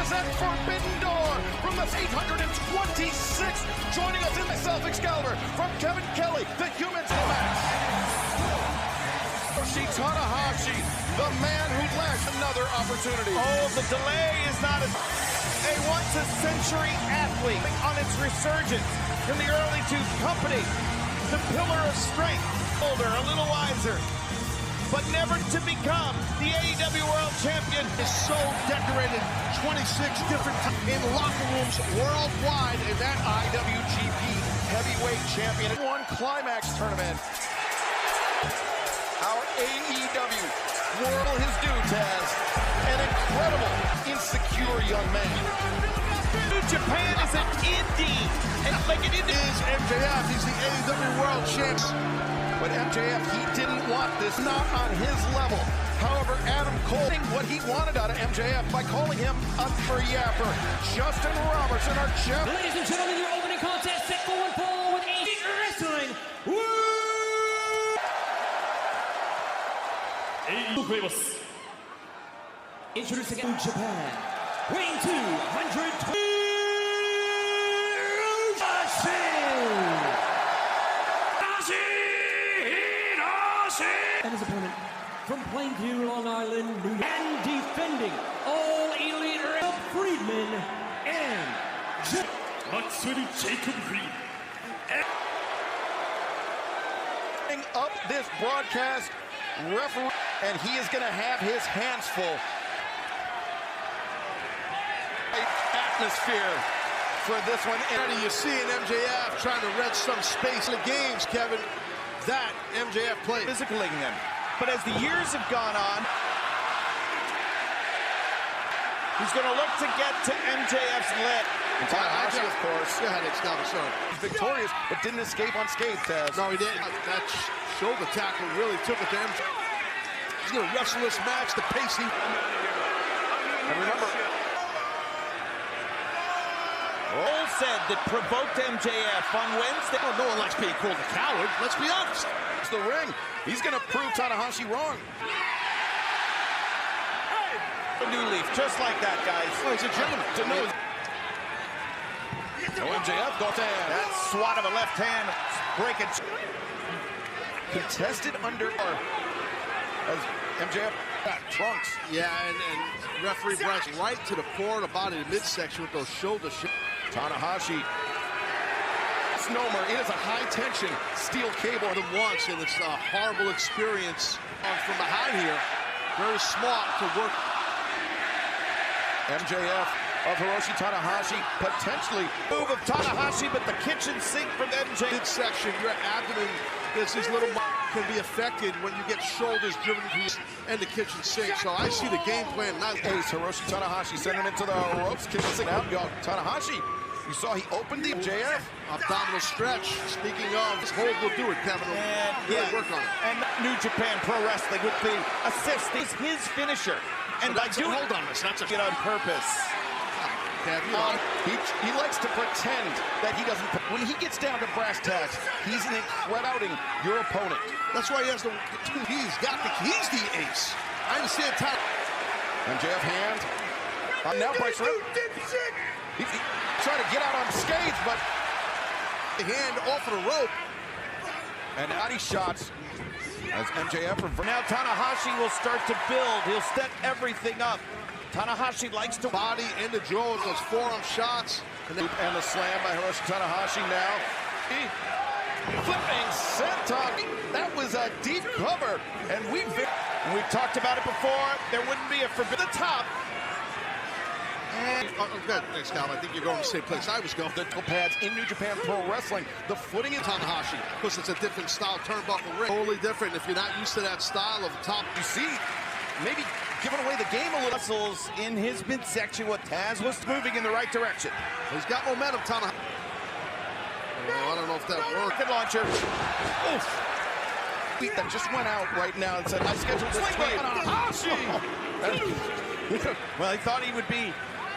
represent Forbidden Door from the 826th. Joining us in myself, Excalibur, from Kevin Kelly, the Humans to Max. Tanahashi, the man who lacked another opportunity. Oh, the delay is not a once-a-century athlete on its resurgence in the early 2000s. Company, the pillar of strength, older, a little wiser, but never to become the AEW World Champion. Is so decorated, 26 different in locker rooms worldwide, and that IWGP Heavyweight Champion won Climax Tournament. Our AEW whirl his due, Taz. An incredible, insecure young man. New Japan is an indie. And like an indie is MJF. He's the AEW World Champion. But MJF, he didn't want this, not on his level. However, Adam Cole did what he wanted out of MJF by calling him a for-yapper. Justin Robertson, our champ. Ladies and gentlemen, your opening contest set for one fall with AEW Wrestling. Introducing New Japan, weighing 220. And his opponent from Plainview, Long Island, New York, and defending all elite Friedman and Matsuri Jacob Reed. Up this broadcast, referee, and he is going to have his hands full. Atmosphere for this one. And you see an MJF trying to wrench some space in the games, Kevin. That MJF plays. Physicaling them. But as the years have gone on, he's going to look to get to MJF's leg. Tanahashi, of course. Go ahead, Excalibur, sorry. He's victorious, but didn't escape unscathed, Taz. No, he didn't. That shoulder tackle really took it to him. He's going to wrestle this match, the pace he... And remember, Cole said that provoked MJF on Wednesday. Oh, no one likes being called a coward. Let's be honest. it's the ring. He's going to prove Tanahashi wrong. A new leaf, just like that, guys. Oh, he's a gentleman. To know. No MJF goes in. That swat of a left hand, breaking. Contested under as MJF got trunks. Yeah, and referee Bryce right to the core of the body, the midsection with those shoulder shit. Tanahashi. Snowmer, it is a high-tension steel cable. Them once, and it's a horrible experience from behind here. Very smart to work. MJF of Hiroshi Tanahashi, potentially Move of Tanahashi, but the kitchen sink from MJF. Midsection, your abdomen, there's these little can be affected when you get shoulders driven through and the kitchen sink. So I see the game plan. Not ace. Hiroshi Tanahashi sending him into the ropes. Kitchen sink out. Tanahashi, you saw he opened the MJF. Abdominal stretch. Speaking of, this hold will do it, Kevin. And really work on it. And New Japan Pro Wrestling with the assist is his finisher. And so that's hold on this. That's it on purpose. He likes to pretend that he doesn't. When he gets down to brass tacks, he's incredible your opponent. That's why he has the two keys. He's the ace. I understand. MJF hand. Now Bryce he trying to get out unscathed, but the hand off of the rope. And body shots as MJF. Now Tanahashi will start to build. He'll step everything up. Tanahashi likes to body in the jaw with those forearm shots. And the slam by Hiroshi Tanahashi now. Flipping senton. That was a deep cover. And we've talked about it before. There wouldn't be a forbidden top. And good. Thanks, Cal. I think you're going to the same place I was going. The toe pads in New Japan Pro Wrestling. The footing in Tanahashi. Because it's a different style turnbuckle ring. Totally different if you're not used to that style of top. You see, maybe giving away the game a little. Muscles in his midsection. What Taz was moving in the right direction. He's got momentum, Tanahashi. Oh, I don't know if that worked. Rocket launcher. Oof. That just went out right now and said, I scheduled this Tanahashi. Well, he thought he would be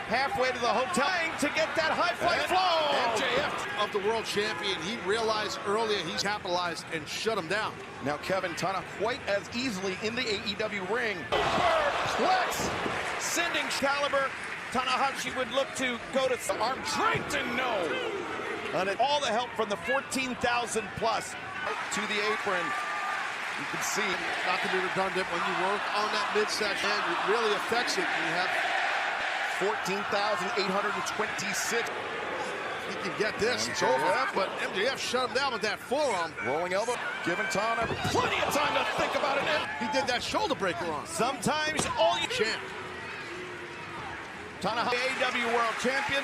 halfway to the hotel to get that high flight flow. MJF of the world champion. He realized earlier he's capitalized and shut him down. Now Kevin Tana quite as easily in the AEW ring. Perplex, sending Excalibur Tanahashi would look to go to the arm draped and no. And all the help from the 14,000 plus To the apron. You can see. Not to be redundant, when you work on that midsection, it really affects it. You have 14,826. You can get this, it's over. But MJF shut him down with that forearm. Rolling elbow, giving Tana plenty of time to think about it. He did that shoulder breaker on. sometimes all you Champ. Tanahashi, AEW World Champion.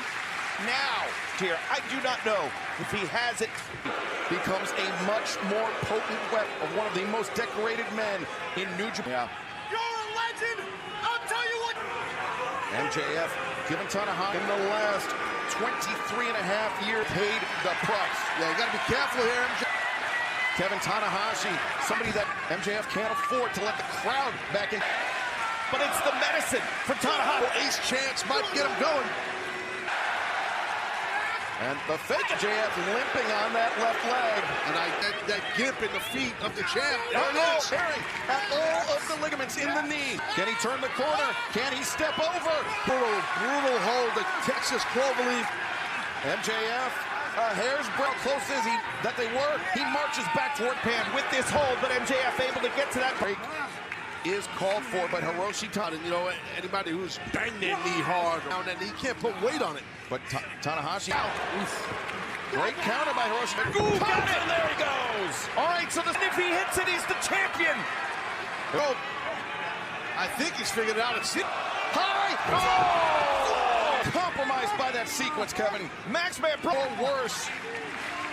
Now, here, I do not know if he has it. Becomes a much more potent weapon of one of the most decorated men in New Japan. You're a legend! I'll tell you what! MJF giving Tanahashi in the last 23 and a half years paid the price. Yeah, you got to be careful here, MJF. Kevin Tanahashi, somebody that MJF can't afford to let the crowd back in. But it's the medicine for Tanahashi. Ace chance might get him going. And the fake MJF limping on that left leg. And that gimp in the feet of the champ. There it is. Tearing at all of the ligaments in the knee. Can he turn the corner? Can he step over? Brutal hold, the Texas cloverleaf. MJF, a hair's breadth close as that they were. He marches back toward Pan with this hold, but MJF able to get to that break. Is called for, but Hiroshi Tana, And you know, anybody who's banged their knee hard, and he can't put weight on it. but Tanahashi out. Great counter by Hiroshi. Ooh, got it. And there he goes. All right, so if he hits it, he's the champion. Well, I think he's figured it out. It's High. Oh! Compromised by that sequence, Kevin. Max Man Pro. Or worse.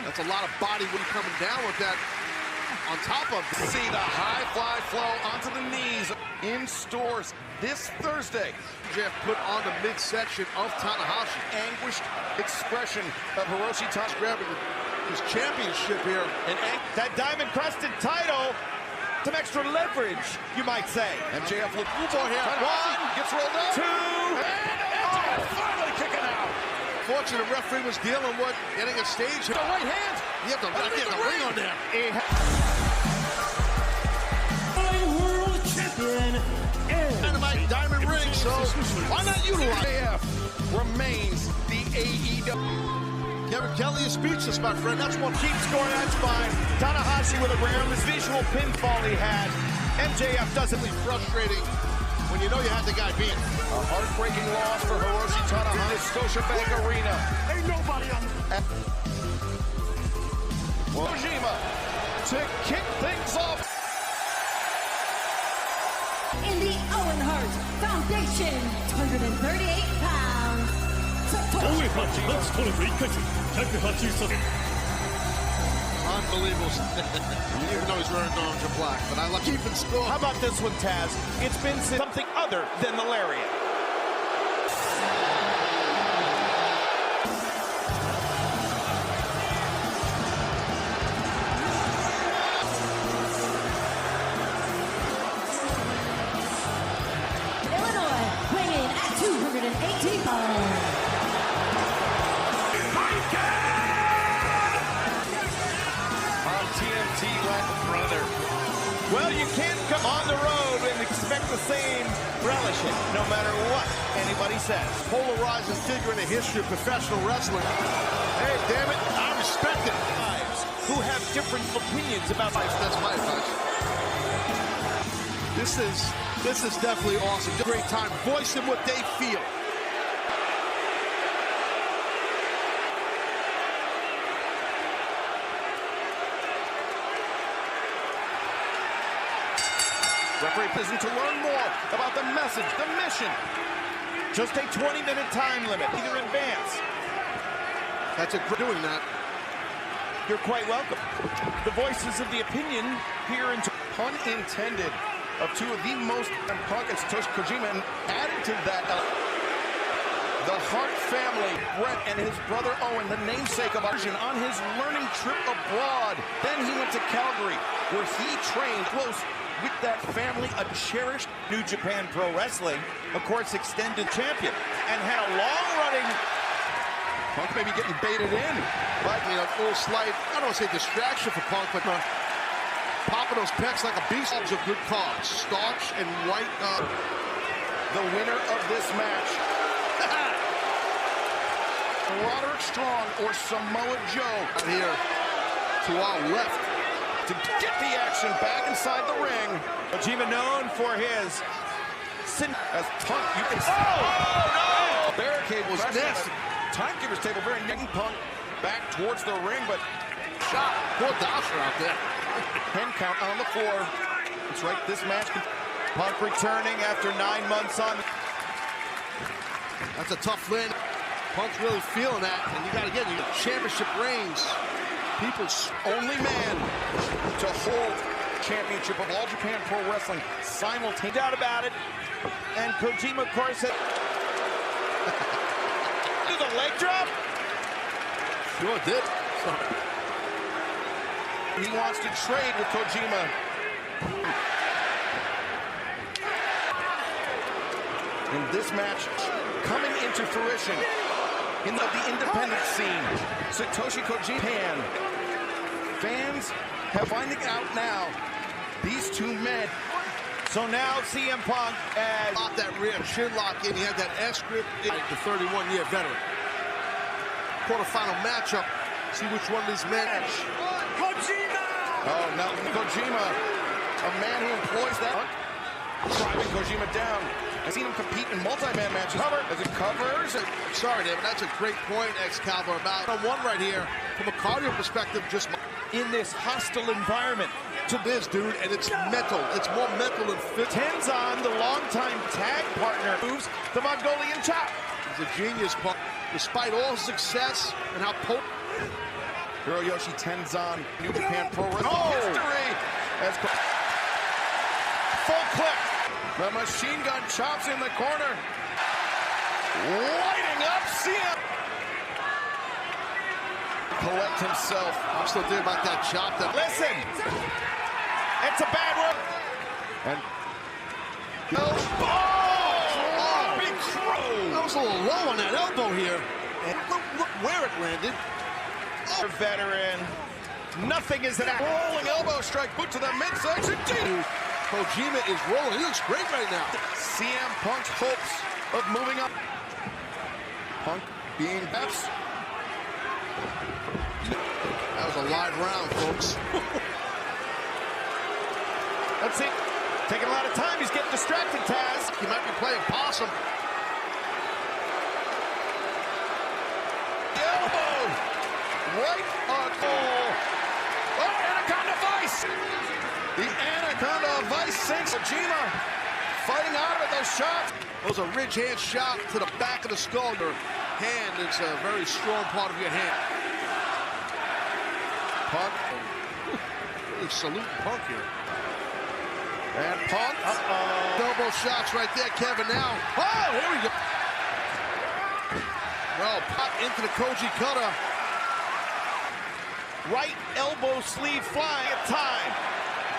That's a lot of body weight coming down with that on top of. See the high fly flow onto the knees in stores this Thursday. Jeff put on the midsection of Tanahashi. Anguished expression of Hiroshi Tana Grabbing his championship here. And that diamond-crusted title, some extra leverage, you might say. MJF look for him. One gets rolled up. Two. And finally kicking out. Fortunate referee was dealing with getting a stage. The right hand. You have to get the ring on there. World Champion and Dynamite diamond ring, so why not utilize it? MJF remains the AEW. Kevin Kelly is speechless, my friend. That's one. Keep scoring, that's fine. Tanahashi with a rare visual pinfall he had. MJF doesn't leave. Frustrating when you know you had the guy beat. A heartbreaking loss for Hiroshi Tanahashi. Scotiabank Arena. Ain't nobody on. Kojima to kick things off. In the Owen Hart Foundation, 138 pounds. 大江パンチマッチトレード1回戦183 Unbelievable. Even though he's wearing orange and black, but I like keeping score. How about this one, Taz? It's been something other than the lariat. Illinois, weighing at 218 pounds. On TNT like a brother. Well, you can't come on the road and expect the same relishing, no matter what anybody says. Polarizing figure in the history of professional wrestling. Hey, damn it, I respect it. Lives who have different opinions about life. That's my advice. This is definitely awesome. Great time voicing what they feel. Referee prison to learn more about the message, the mission. Just a 20-minute time limit, either advance. That's a great doing that. You're quite welcome. The voices of the opinion here in Pun intended of two of the most Punk and Satoshi Kojima, and added to that the Hart family, Brett and his brother Owen, the namesake of Arjun, on his learning trip abroad. Then he went to Calgary, where he trained close with that family, a cherished New Japan Pro Wrestling, of course, extended champion, and had a long-running. Punk may be getting baited in. But, you know, a little slight, I don't want to say distraction for Punk, but popping those pecs like a beast is a good cause. Starch and white. The winner of this match Roderick Strong or Samoa Joe. Out here to our left. To get the action back inside the ring. Kojima known for his As Punk, you can see. Oh, no! Barricade was nasty. Timekeeper's table, very neat. Punk back towards the ring, but Shot. Poor Dasher out there. 10 count on the floor. That's right, this match. Punk returning after 9 months on. That's a tough win. Punk's really feeling that, and you got to get your championship reigns. People's Only man to hold championship of All Japan Pro Wrestling simultaneously. Doubt about it. And Kojima, of course, do the leg drop. sure did. He wants to trade with Kojima. In this match, coming into fruition in the independent scene, Satoshi Kojima. Fans have finding out now, these two men. So now CM Punk as Got that rear chin lock in. He had that S grip. The 31-year veteran. Quarterfinal matchup. See which one of these men. Oh, now Kojima, a man who employs that. Driving Kojima down. I've seen him compete in multi-man matches. As it covers. Sorry, David, that's a great point, Excalibur. About one right here. From a cardio perspective, just in this hostile environment. to this, dude, and it's mental. It's more mental than fit. Tenzan, the longtime tag partner, moves the Mongolian chop. He's a genius, Punk. Despite all success and how potent. Hiroyoshi Tenzan, New Japan Pro Wrestling history. As full clip. The machine gun chops in the corner. Lighting up CM. Collect himself. I'm still thinking about that chop. Listen, it's a bad one. And big crow. That was a little low on that elbow here. And look where it landed. Oh. Veteran. Nothing is an rolling elbow strike, boot to the midsection. Kojima is rolling. He looks great right now. CM Punk's hopes of moving up. Punk being best. That was a live round, folks. Let's see. Taking a lot of time. He's getting distracted, Taz. He might be playing possum. The elbow. Right on. Oh, Anaconda Vice. The Anaconda Vice sinks Kojima. Fighting out of it, those shots. It was a ridge hand shot to the back of the skull. Your hand is a very strong part of your hand. Punk. Really saluting Punk here. And Punk. Elbow shots right there, Kevin. Now. Oh, here we go. Well, Punk into the Koji cutter. Right elbow sleeve flying at time.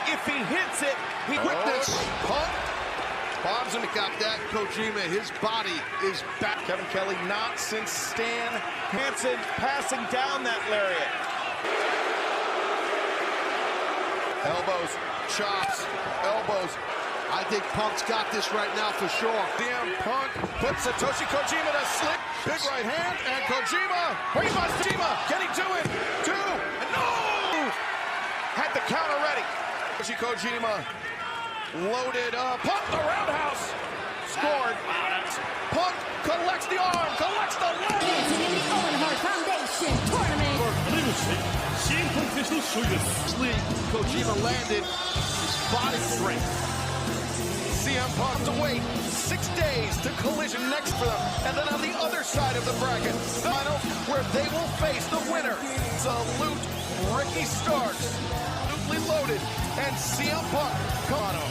If he hits it, he witness. Punk. Bob's gonna got that. Kojima, his body is back. Kevin Kelly not since Stan Hansen passing down that lariat. Elbows, chops, elbows. I think Punk's got this right now for sure. CM Punk puts Satoshi Kojima to sleep. Big right hand, and Kojima. He must Kojima. Can he do it? Two, and no! Had the counter ready. Satoshi Kojima loaded up. Punk the roundhouse. Scored. Punk collects the arm, collects the leg. Dancing in the Owen Hart Foundation Tournament. Sleep. Kojima landed his body strength. CM Punk to wait 6 days to Collision next for them. And then on the other side of the bracket, the final where they will face the winner. Salute Ricky Starks. Absolutely loaded. And CM Punk. Kano.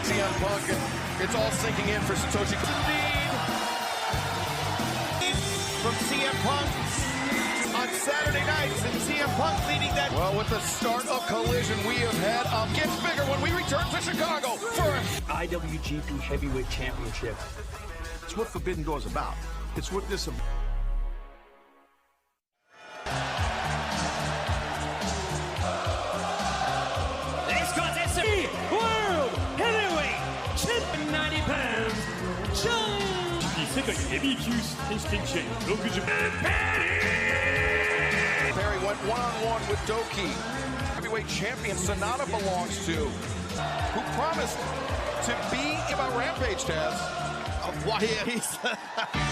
CM Punk, it's all sinking in for Satoshi. From CM Punk on Saturday nights, and CM Punk leading that. Well, with the start of Collision, we have had gets bigger when we return to Chicago for IWGP Heavyweight Championship. It's what Forbidden Door is about. It's what this. This contest is World Heavyweight 世界ヘビー級選手権チェーン60 Perry went one-on-one with Doki. Heavyweight champion Sonata belongs to, who promised to be about Rampage, Taz. Why he's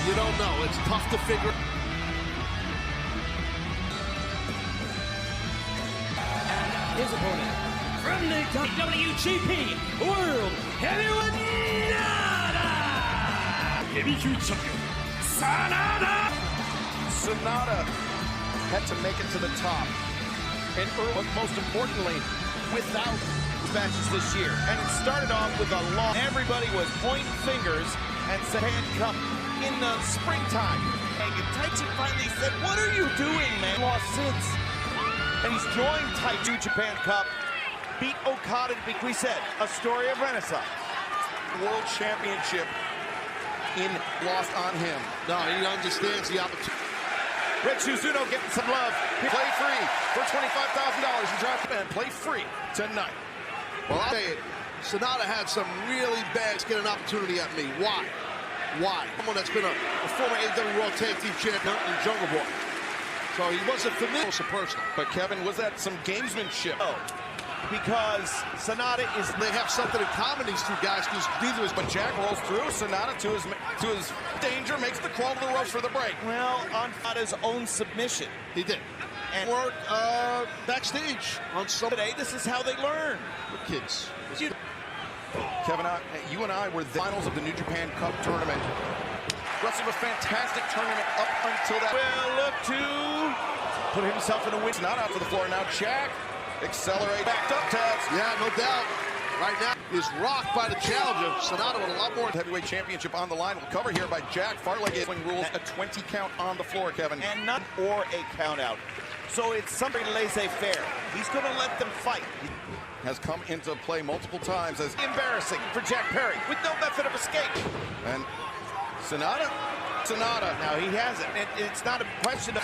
you don't know. It's tough to figure. His opponent from the WGP World Heavyweight Heavyweight Champion Sonata. Sonata had to make it to the top, and but most importantly, without matches this year. And it started off with a long. Everybody was pointing fingers and said, handcuff in the springtime. And Taichi finally said, what are you doing, man? Lost since. And he's joined Taichi Japan Cup, beat Okada to be, we said, a story of renaissance. World Championship lost on him. No, he understands the opportunity. Red Suzuno getting some love. Play free for $25,000 in draft and play free tonight. Well, I'll say it. Sonata had some really bad get an opportunity at me. Why? Why? Someone that's been a former AEW World Tag Team Champion in Jungle Boy. So he wasn't familiar with personal. But Kevin, was that some gamesmanship? Oh, because Sonata is. They have something in common, these two guys, because neither is. But Jack rolls through. Sonata to his danger, makes the crawl to the ropes for the break. Well, on Sonata's own submission. He did. And work backstage on Sunday. This is how they learn. The kids. Kevin, you and I were the finals of the New Japan Cup tournament. Wrestled a fantastic tournament up until that. Will look to put himself in a win. Not out to the floor now. Jack accelerate backed up, Taz. Yeah, no doubt. Right now is rocked by the challenger. Sonata with a lot more. Heavyweight championship on the line. Will cover here by Jack. Fartlek swing rules a 20 count on the floor, Kevin. And not or a count out. So it's something laissez-faire. He's going to let them fight. Has come into play multiple times as embarrassing for Jack Perry with no method of escape. And Sonata. Now he has it. It's not a question of.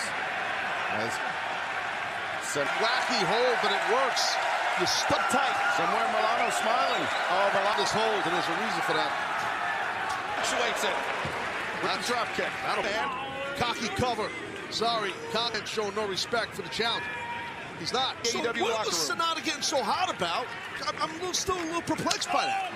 As wacky hold, but it works. You stuck tight. Somewhere Milano smiling. Oh, Milano's hold, and there's a reason for that. Actuates it. With the drop kick. That'll cocky cover. Sorry, Cock showing no respect for the challenge. He's not. So what was Sonata getting so hot about? I'm still a little perplexed by that.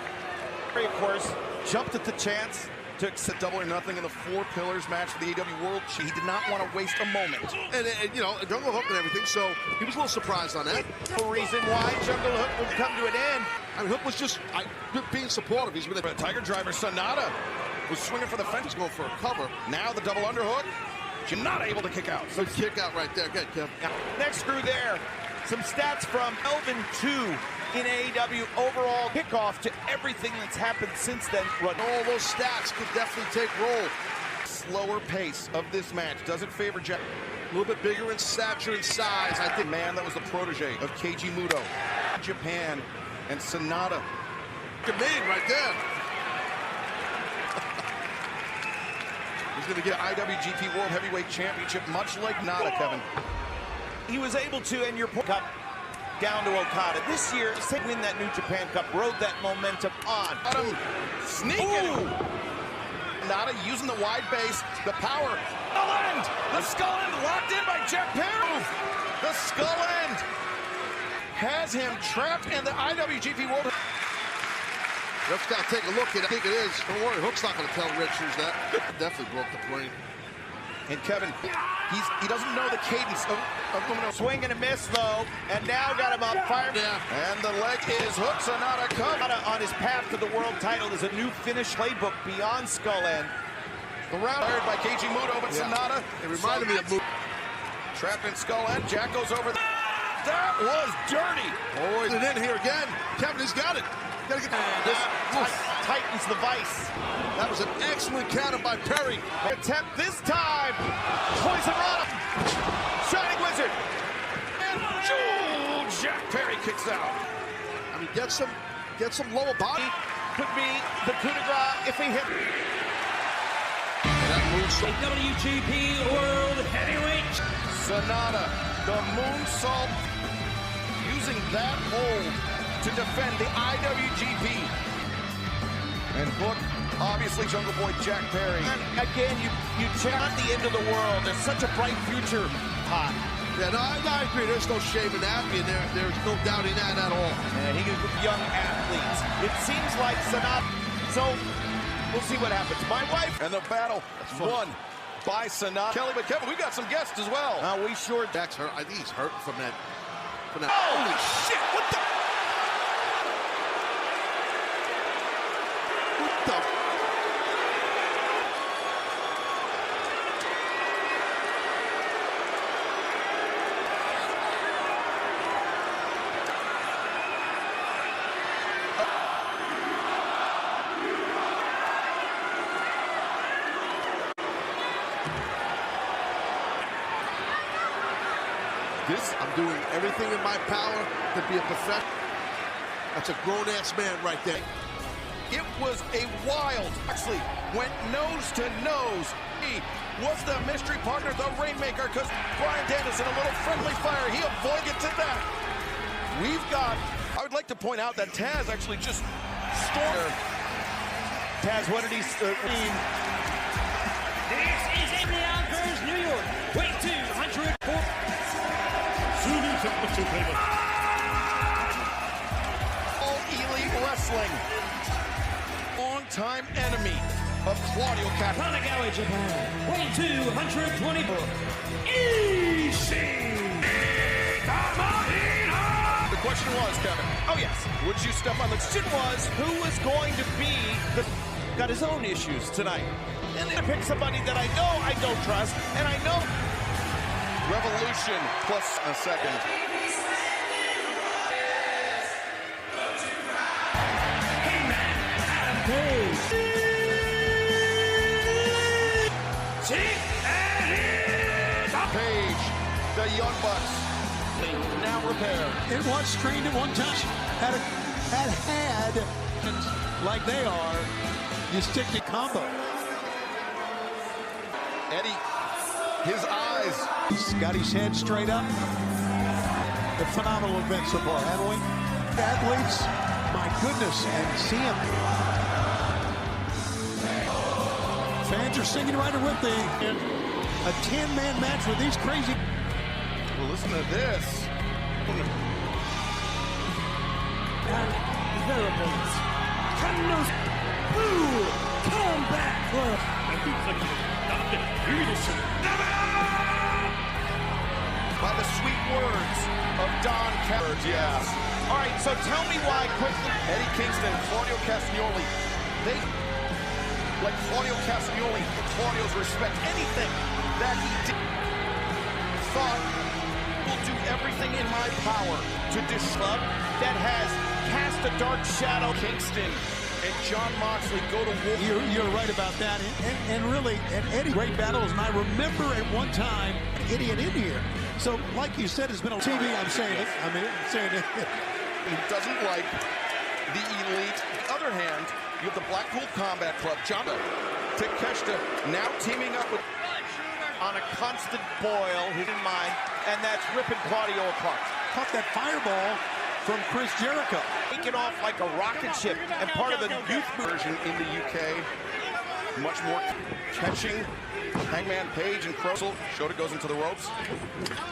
Of course, jumped at the chance. Took double or nothing in the 4 Pillars match for the AEW World. He did not want to waste a moment. And you know, Jungle Hook and everything, so he was a little surprised on that. No reason why Jungle Hook would come to an end. I mean, Hook was just being supportive. He's been a Tiger Driver. Sonata was swinging for the fence. He's going for a cover. Now the double underhook. She's not able to kick out. Good kick out right there. Good, Kevin. Next screw there. Some stats from 11-2 in AEW overall kickoff to everything that's happened since then. All those stats could definitely take roll. Slower pace of this match doesn't favor Jack. A little bit bigger in stature and size. I think. Man, that was the protege of Keiji Muto. Japan and Sonata. Good man right there. He's going to get IWGP World Heavyweight Championship, much like Nada, Kevin. He was able to, and your cup down to Okada. This year, win that New Japan Cup, rode that momentum on. Sneaking. Nada using the wide base, the power. Skull end. The skull end locked in by Jack Perry. The skull end has him trapped in the IWGP World. Ref's got to take a look at it. I think it is. Don't worry, Hook's not going to tell Red Shoes that. Definitely broke the plane. And Kevin, he doesn't know the cadence of swing and a miss though, and now got him up, fired. Yeah. And the leg is hooked. Sonata on his path to the world title is a new finish playbook beyond Skull End. The round fired by Keiji Muto, but Sonata. It reminded me of Muto. Trapped in Skull End. Jack goes over. That was dirty. Oh, he's in here again. Kevin, he's got it. Gotta get this. Tightens the vice. That was an excellent counter by Perry. Attempt this time. Poison Rana. Shining Wizard. And Jack Perry kicks out. I mean, get some lower body. Could be the coup de grace if he hit. That moves so WGP World Heavyweight. Sonata, the moonsault, using that hold to defend the IWGP. And Hook Obviously, Jungle Boy Jack Perry. And again, you check out the end of the world. There's such a bright future. Hot. Yeah, no, I agree. There's no shame in that, and there's no doubting that at all. And he is with young athletes. It seems like Sonata. So we'll see what happens. My wife. And the battle won by Sonata. Kelly, but Kevin, we got some guests as well. We sure. Jack's hurt. I think he's hurt from that. Holy shit! What the? I'm doing everything in my power to be a professional. That's a grown-ass man right there. It was a wild. Actually, went nose to nose. He was the mystery partner, the Rainmaker, because Bryan Danielson, a little friendly fire. He avoided to that. We've got. I would like to point out that Taz actually just stormed. Taz, what did he mean? This is Indianapolis, New York. Weight 204. All Elite Wrestling. Long-time enemy of Claudio Castagnoli. Kanagawa, Japan. Weight 224. Ishii. The question was, Kevin. Oh, yes. Would you step on the... question was, who was going to be the... Got his own issues tonight. And then pick somebody that I know I don't trust, and I know... Revolution plus a second. Page, the Young Bucks, now repaired. It was strained at one time. Had like they are, you stick to combo. Eddie, his eyes. He's got his head straight up. A phenomenal event so far, haven't we? Athletes, my goodness, and see him. Fans are singing right with the a 10-man match with these crazy. Well, listen to this. Variables. Carlos Blue Combat Club. By the sweet words of Don Callis. Yes. All right, so tell me why quickly. Eddie Kingston, Claudio Castagnoli. They, like Claudio Castagnoli, Claudio's respect anything that he did. Thought, will do everything in my power to disrupt That has cast a dark shadow. Kingston and John Moxley go to war. You're right about that, and really, and Eddie, great battles, and I remember at one time, Eddie in here. So, like you said, it's been on TV, I'm saying it. I'm saying it. He doesn't like the Elite. On the other hand, you have the Blackpool Combat Club. John Takeshita now teaming up with On a constant boil, who's in mind, and that's ripping Claudio apart. Caught that fireball from Chris Jericho. Taking off like a rocket ship, and part of the youth version in the UK. Much more catching. Hangman Page and Crossel. Shota goes into the ropes.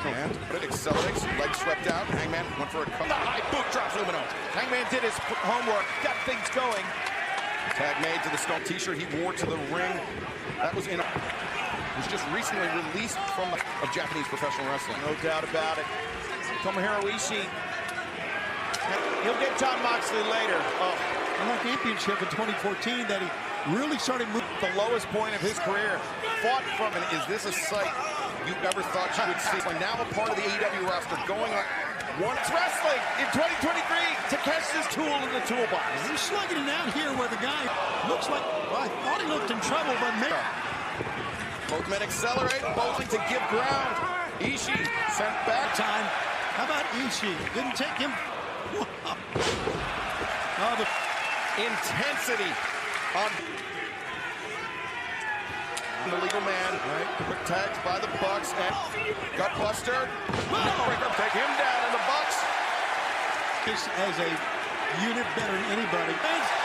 And it accelerates. Leg swept out. Hangman went for a cut. The high boot drops Lumino. Hangman did his homework, got things going. Tag made to the Stone t-shirt he wore to the ring. That was in. Was just recently released from of Japanese professional wrestling. No doubt about it. Tomohiro Ishii. He'll get John Moxley later. Oh, that championship in 2014 that he really started moving. The lowest point of his career. Fought from, and is this a sight you ever thought you would see? Now a part of the AEW roster going on. Once wrestling in 2023, Takeshita's tool in the toolbox. He's slugging it out here where the guy looks like, well, I thought he looked in trouble, but maybe. Both men accelerate, both to give ground. Ishii sent back. Time. How about Ishii? Didn't take him. Oh, the intensity on the legal man. Quick tags by the Bucks and Gutbuster. Neckbreaker, take him down in the Bucks. This as a unit better than anybody.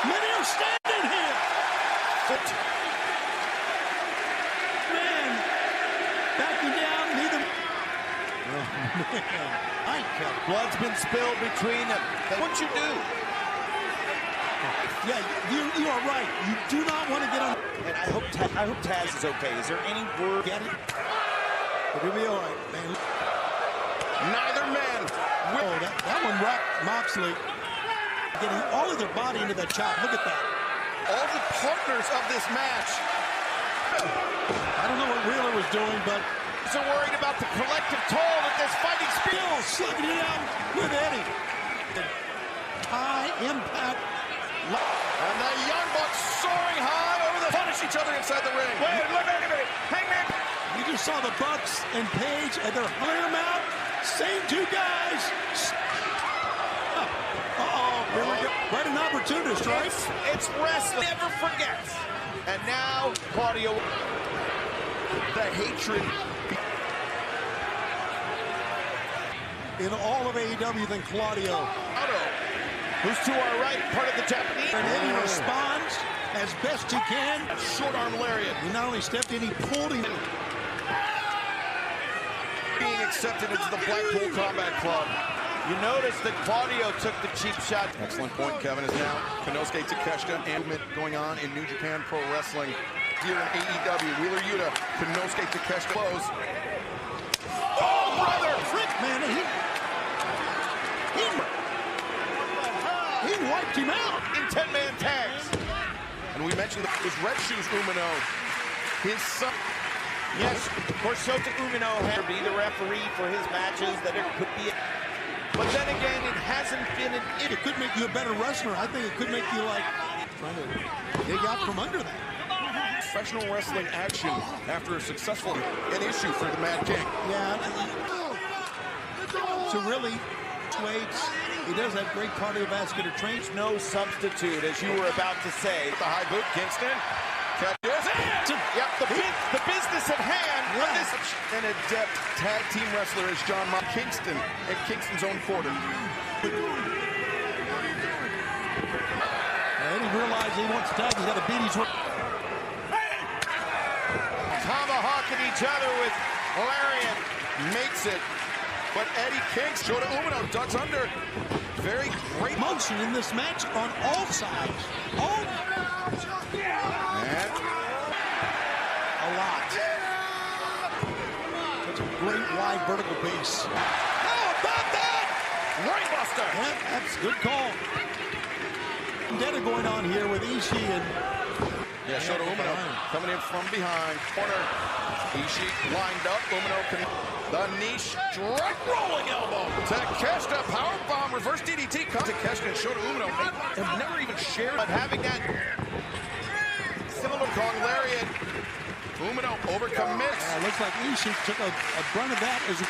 Many are standing here. Man, backing down, neither. Oh, man. Blood's been spilled between them. What'd you do? Yeah, you are right. You do not want to get on. And I hope Taz is okay. Is there any word? Get it? It'll be all right, man. Neither man. Oh, that one rocked Moxley. Getting all of their body into that chop. Look at that. All the partners of this match. I don't know what Wheeler was doing, but So worried about the collective toll that this fighting Bill slugging it out with Eddie. High impact. And the Young Bucks soaring high over the punish each other inside the ring. Wait, look at it. Hangman. You just saw the Bucks and Paige and their clear them out. Same two guys. Here we go. Right, an opportunist, right? It's wrestling. Never forgets. And now Claudio. The hatred. In all of AEW than Claudio. Who's to our right, part of the Japanese. And Eddie responds as best he can. Short arm lariat. He not only stepped in, he pulled him. Being accepted into the Blackpool Combat Club. You notice that Claudio took the cheap shot. Excellent point, Kevin, is now Konosuke Takeshita and going on in New Japan Pro Wrestling. Here in AEW, Wheeler Yuta, Konosuke Takeshita close. Oh, brother! Frick, man, he wiped him out. In 10-man tags. And we mentioned his Red Shoes Umino. His son. Yes, of course, Shota Umino had to be the referee for his matches, that it could be. But then again, it hasn't been It could make you a better wrestler. I think it could make you like trying to dig out from under that. Professional wrestling action after a successful issue for the Mad King. Yeah. So really, weights. He does have great cardiovascular training. no substitute, as you were about to say. The high boot, Kingston. Catches it. Yep, the business at hand. Yeah. This An adept tag team wrestler is John Kingston at Kingston's own quarter. And he realized he wants to tag. He's got to beat his work. tomahawking each other with lariat. Makes it. But Eddie Kingston, Shota Umino ducks under. Very great Motion in this match on all sides. All. And A lot. That's a great wide vertical base. How about that? Brainbuster. Yeah, that's a good call. Vendetta going on here with Ishii and Shota Umino coming in from behind. Corner. Ishii lined up. Umino can. The knee strike, rolling elbow. Takeshita, powerbomb, reverse DDT. Takeshita and Shota Umino have never even shared. But having that Similar Kong lariat. Umino overcommits. looks like Ishii took a brunt of that as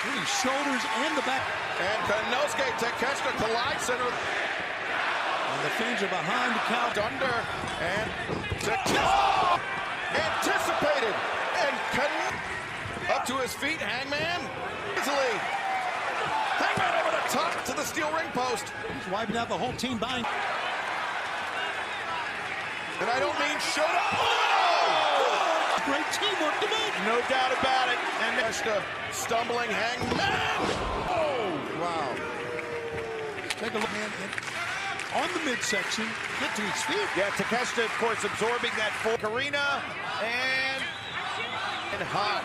really shoulders and the back. And Konosuke Takeshita collides center. And the fans are behind the count. Under. And Takeshita. Anticipated. And up to his feet. Hangman. Easily. Hangman over the top to the steel ring post. He's wiping out the whole team behind. And I don't mean Shota. Oh! Great teamwork to make. no doubt about it. And Takeshita stumbling. Hangman. Oh, Wow. Take a look, man. On the midsection, get to his feet. yeah, Takeshita, of course, absorbing that full arena and hot.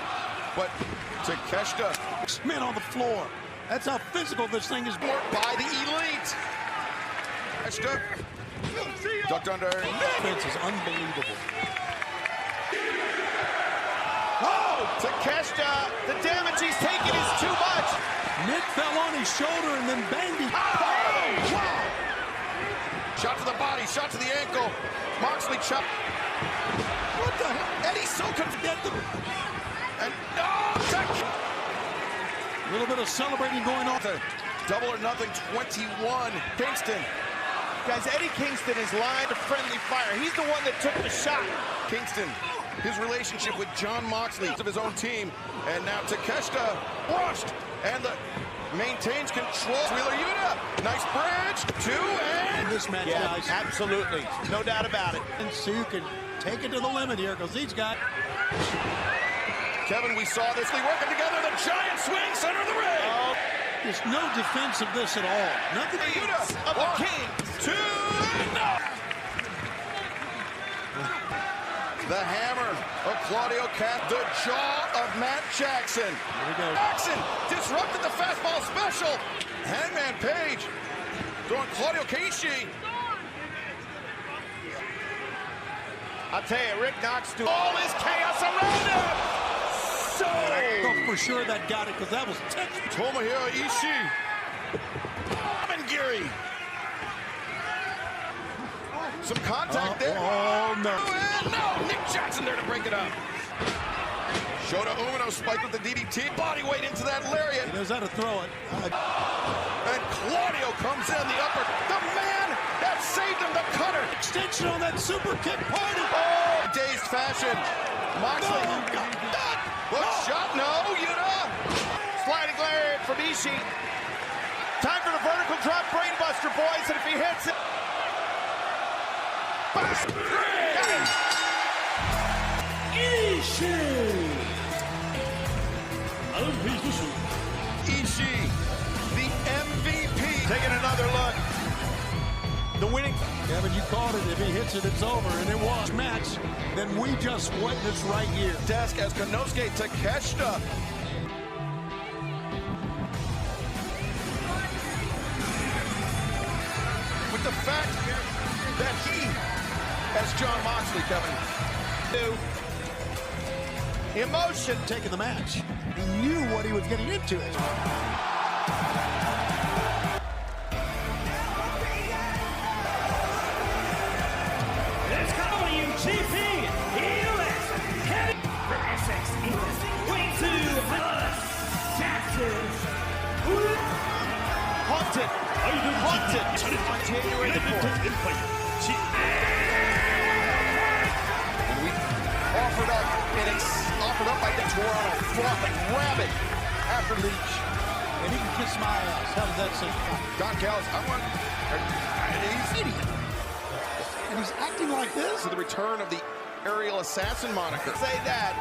But Takeshita Man on the floor. That's how physical this thing is. worked by the elite. Takeshita ducked under. Defense is unbelievable. oh, Takeshita, the damage he's taking is too much. Nick fell on his shoulder and then banged him. Oh, wow. Shot to the body, shot to the ankle. Moxley chop. What the hell? Eddie's so confused. And A little bit of celebrating going on. double or nothing, 21. Kingston. Guys, Eddie Kingston is lying to friendly fire. He's the one that took the shot. Kingston, his relationship with John Moxley of his own team. And now Takeshita brushed. And the maintains control. Wheeler Yuta, nice bridge, 2 and... This match, guys. Absolutely, no doubt about it. And so you can take it to the limit here because these guys... Kevin, we saw this. They working together. The giant swing, center of the ring. Oh. There's no defense of this at all. Nothing. Yuta of the King. 2 and no. The hammer of Claudio Cat. The jaw of Matt Jackson. Here we go. Jackson disrupted the fastball special. Hangman Page going Claudio Kishi. I'll tell you, Rick Knox do all this chaos around him. So I thought for sure that got it because that was textbook. Tomohiro Ishii. And Giri. Some contact there. Oh, no. And no, Nick Jackson there to break it up. Shota Umino spiked with the DDT. Body weight into that lariat. He knows how to throw it. And Claudio comes in, the upper. The man that saved him, the cutter. Extension on that super kick party. Oh, dazed fashion. Moxley. Oh, God. Hook shot, no, Yuta. sliding lariat from Ishii. Time for the vertical drop brainbuster, boys, and if he hits it. Got him. Ishii, the MVP. Taking another look. The winning. Kevin, you called it. If he hits it, it's over. And it was match. Then we just witnessed right here. Desk as Konosuke Takeshita. With the fact that he has John Moxley, Kevin. Emotion taking the match. He knew what he was getting into. Let's go, UGP, US, heavy from Essex, England, way to Jackson. Haunted. Haunted. On January the 4th. And we offered up by the Toronto frothing rabbit after Leach. And he can kiss my ass. How does that sound? Don Callis, he's idiot. And he's acting like this? To the return of the aerial assassin moniker. Say that.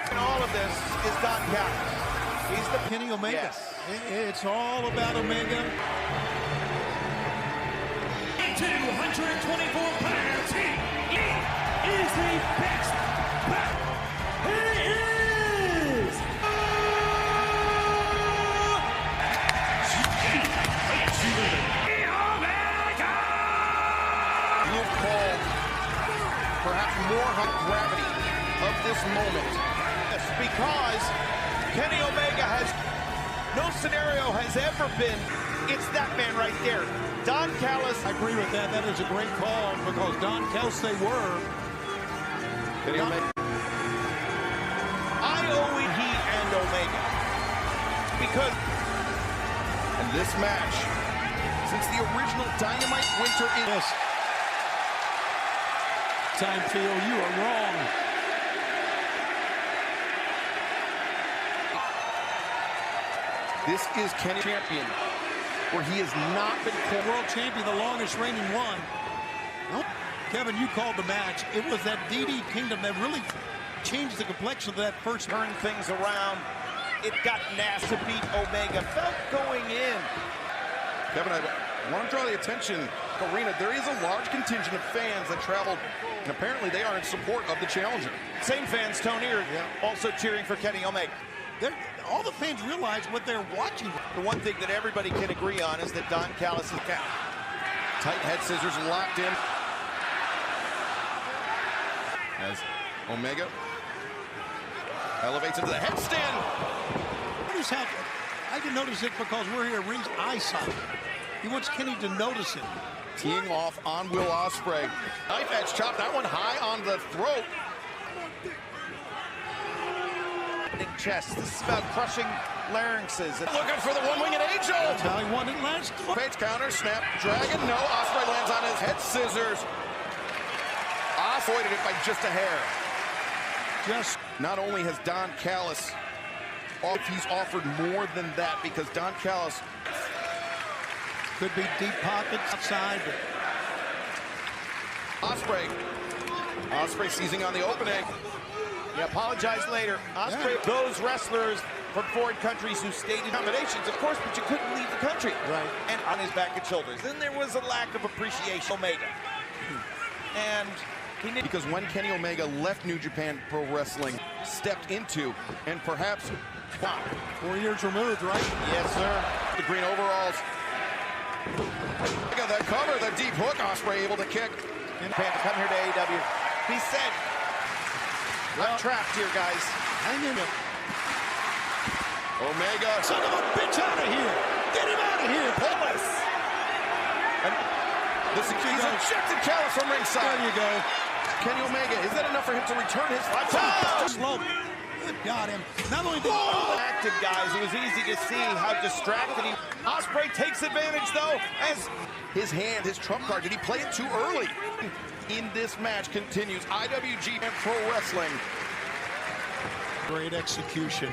And all of this is Don Callis. He's the Kenny Omega. Yes. It's all about Omega. 224 pounds. He is the best. He is. You have called perhaps more on gravity of this moment. Yes, because Kenny Omega has no scenario has ever been. It's that man right there. Don Callis. I agree with that. That is a great call because Don Callis, they were. Kenny Omega. I owe it he and Omega. Because And this match, since the original Dynamite Winter in Yes. Time feel you are wrong. this is Kenny Champion, where he has not been called. World champion, the longest reigning one. Nope. Kevin, you called the match. It was that DD Kingdom that really changed the complexion of that first turn. turn things around. It got Nass to beat Omega. Felt going in. Kevin, I want to draw the attention, Arena. There is a large contingent of fans that traveled, and apparently they are in support of the challenger. Same fans, Tony, are also cheering for Kenny Omega. All the fans realize what they're watching. The one thing that everybody can agree on is that Don Callis is count. Tight head scissors locked in. As Omega elevates into the headstand. Notice how I can notice it because we're here at Ring's eyesight. He wants Kenny to notice it. Teeing off on Will Ospreay. Knife edge chop, that one high on the throat. Chest. This is about crushing larynxes. Looking for the one-winged angel. That's how he won it last. Page counter, snap, dragon, no. Ospreay lands on his head scissors. Avoided it by just a hair. Just Not only has Don Callis He's offered more than that because Don Callis could be deep pockets outside. Ospreay seizing on the opening. He apologized later. Ospreay, those wrestlers from foreign countries who stayed in accommodations, of course, but you couldn't leave the country. Right. And on his back and shoulders. Then there was a lack of appreciation. Omega. And because when Kenny Omega left New Japan Pro Wrestling, stepped into, and perhaps 4 years removed, right? yes, sir. the green overalls. Look at that cover, the deep hook. Ospreay able to kick. Japan to come here to AEW. He said, I'm trapped here, guys. Hang in there. Omega. Son of a bitch, out of here. Get him out of here. Pull-us. And this is he's ejected Callis from ringside. There you go. Kenny Omega, is that enough for him to return his Slow. Got him. Not only did Active, guys. It was easy to see how distracted he. Ospreay takes advantage, though, as his hand, his trump card, did he play it too early? In this match continues IWG and Pro Wrestling. great execution.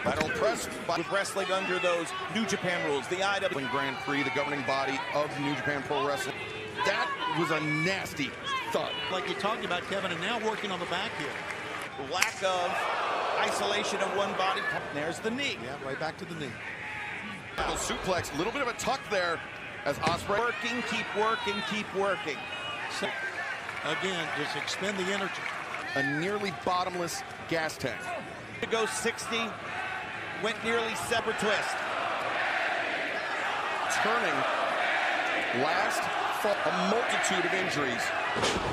Battle press with wrestling under those New Japan rules. The IWG Grand Prix, the governing body of New Japan Pro Wrestling. That was a nasty thud. Like you talked about, Kevin, and now working on the back here. lack of isolation of one body. There's the knee. Yeah, right back to the knee. Suplex, a little bit of a tuck there as Ospreay. Working, keep working, keep working. So, again, just expend the energy. A nearly bottomless gas tank. To go 60, went nearly separate twist. Turning last for a multitude of injuries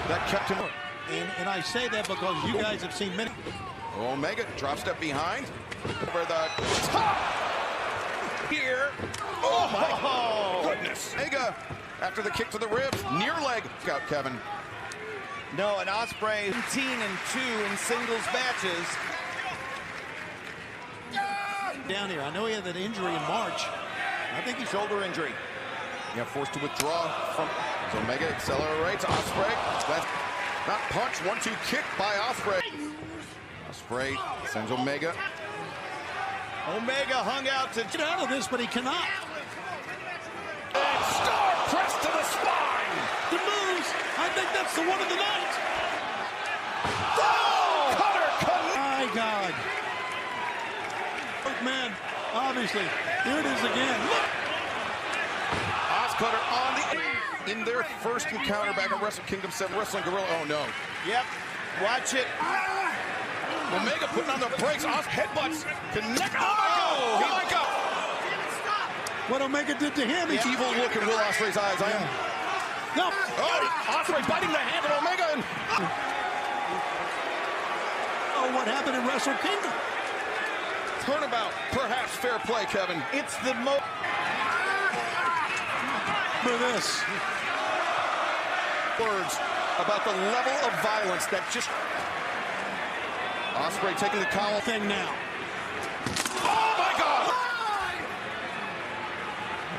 that kept him. And I say that because you guys have seen many. Omega drop step behind for the top Here. Oh my goodness. Omega after the kick to the ribs, near leg out, Kevin. No, an Ospreay 17-2 in singles matches. Down here. I know he had that injury in March. I think he's shoulder injury. Yeah, forced to withdraw from so Omega accelerates. Ospreay. That's not punch. 1-2 kick by Ospreay. Ospreay sends Omega. Omega hung out to Get out of this, but he cannot. And star press to the spine. The moves. I think that's the one of the night. Oh! Cutter connect. My God. Man, obviously. Here it is again. Look. Cutter on the in their first encounter back at Wrestle Kingdom 7 Wrestling Gorilla. Oh no. Yep. Watch it. Omega putting on the brakes. Off headbutts. Connect. Oh my God. What Omega did to him. He's Evil look in Will Ospreay's eyes. I am. No. Oh, Ospreay biting the hand of Omega. And Oh, what happened in Wrestle Kingdom? turnabout. Perhaps fair play, Kevin. It's the most. For this. Words about the level of violence that just. Ospreay taking the collar. Thing now. Oh my God!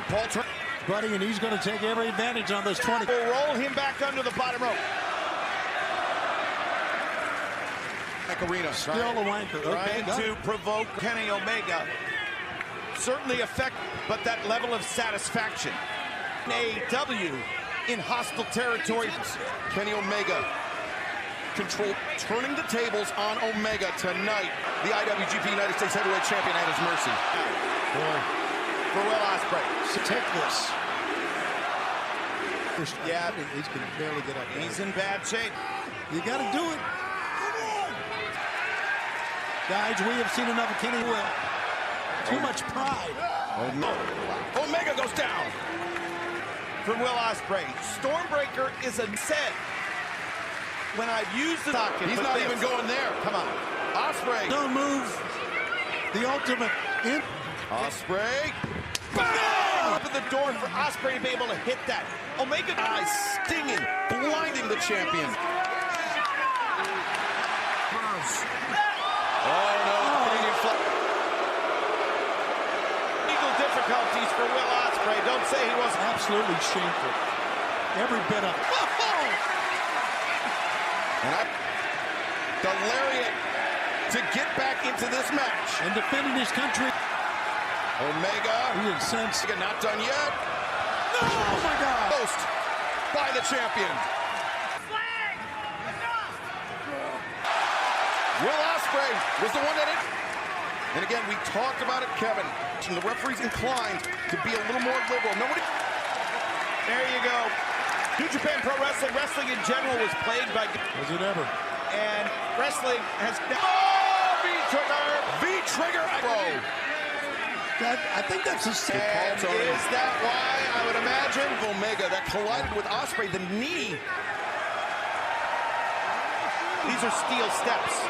Paul turn. Buddy, and he's going to take every advantage on this 20. Will roll him back under the bottom rope. Arena. Still a wanker. Okay, Trying to provoke Kenny Omega. Certainly effective, but that level of satisfaction. AEW in hostile territory. Kenny Omega control, turning the tables on Omega tonight. The IWGP United States Heavyweight Champion at his mercy. For Will Ospreay. So take this. Yeah. He's going to barely get up. He's in bad shape. You got to do it. Guys, we have seen enough of Kenny Will. Too much pride. Omega goes down. From Will Ospreay. Stormbreaker is a set. When I've used the socket, He's not even going there. Come on. Ospreay. No move. The ultimate in. Ospreay. Bang! Open the door for Ospreay to be able to hit that. Omega Eyes stinging, blinding the champion. Oh no. legal difficulties for Will Ospreay. Don't say he wasn't. Absolutely shameful. Every bit of it. And the lariat to get back into this match. And defending his country. Omega. He is sense. Not done yet. No! Oh my God! Post by the champion. Will Ospreay was the one that hit. And again, we talked about it, Kevin. The referee's inclined to be a little more liberal. Nobody. There you go. New Japan Pro Wrestling, wrestling in general was plagued by... Was it ever? And wrestling has... Oh, V-trigger! V-trigger. I think that's a sick And call, Tony. is that why, I would imagine? Omega that collided with Ospreay, the knee. These are steel steps.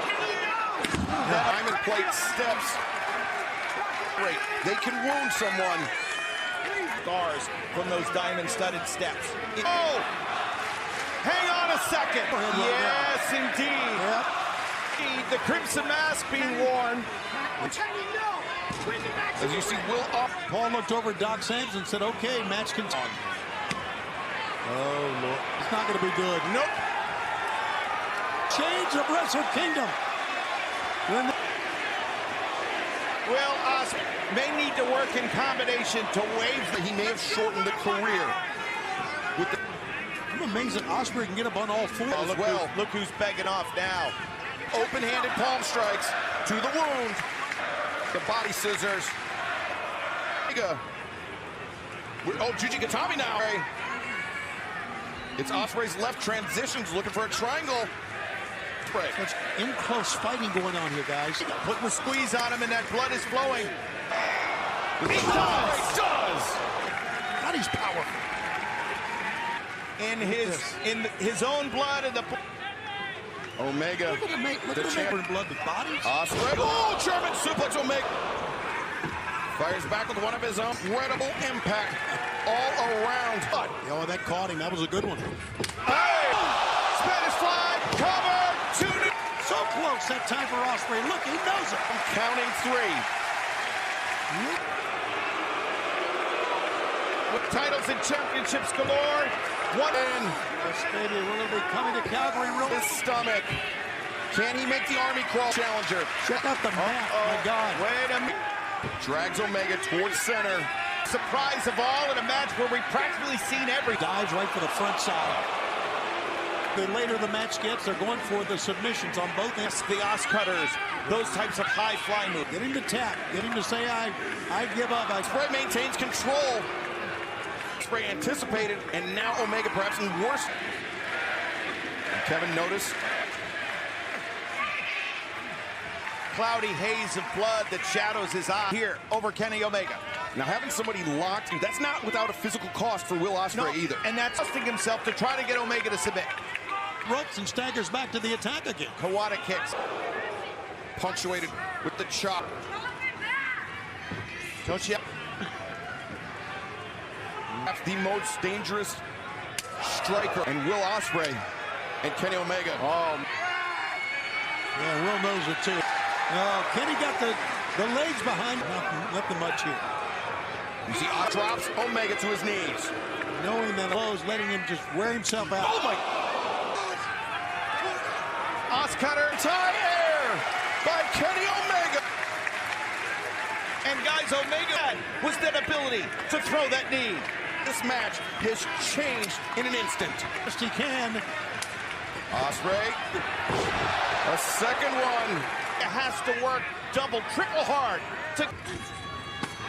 Diamond plate steps. Great. They can wound someone. Scars from those diamond-studded steps. Oh! Hang on a second. Yes, indeed. Yep. The crimson mask being worn. As you see, Will up. Paul looked over at Doc Sampson and said, okay, match continues. Oh, Lord. It's not going to be good. Nope. Change of Wrestle Kingdom. Will Ospreay may need to work in combination to wave. He may have shortened the career. With the I'm amazed that Ospreay can get up on all fours. Look who's begging off now. open-handed palm strikes to the wound. The body scissors. Oh, Juji Gatami now. It's Ospreay's left transitions, looking for a triangle. There's in-close fighting going on here, guys. Putting the squeeze on him, and that blood is flowing. He does. God, he's powerful. In his own blood, and the Omega. Look at him, mate. Look at him in blood with bodies. Ospreay. Oh, German suplex. Omega fires back with one of his own. Incredible impact all around. Oh, that caught him. That was a good one. Hey! Spanish fly, cover, so close that time for Ospreay. Look, he knows it. Counting three. With titles and championships galore. One in. This baby will be coming to Calgary. His stomach. Can he make the Army Crawl challenger? Check out the map. My God. Wait a minute. Drags Omega towards center. Surprise of all in a match where we've practically seen every. Dives right for the front side. The later the match gets, they're going for the submissions on both ends. The Os Cutters, those types of high fly moves. Get him to tap. Get him to say, I give up. Ospreay maintains control. Ospreay anticipated, and now Omega perhaps in worse. And Kevin noticed. Cloudy haze of blood that shadows his eye here over Kenny Omega. Now having somebody locked, that's not without a physical cost for Will Ospreay either. And that's trusting himself to try to get Omega to submit. Ropes and staggers back to the attack again. Kawada kicks. Punctuated with the chop. Toshia. Perhaps the most dangerous striker, and Will Ospreay and Kenny Omega. Oh, yeah, Will knows it too. Oh, Kenny got the legs behind. Nothing much here. You see, drops Omega to his knees. Knowing that blows, letting him just wear himself out. Oh my! Os Cutter. Tie air by Kenny Omega. And guys, Omega was that ability to throw that knee. This match has changed in an instant. Best he can. Ospreay, a second one. It has to work double, triple hard to.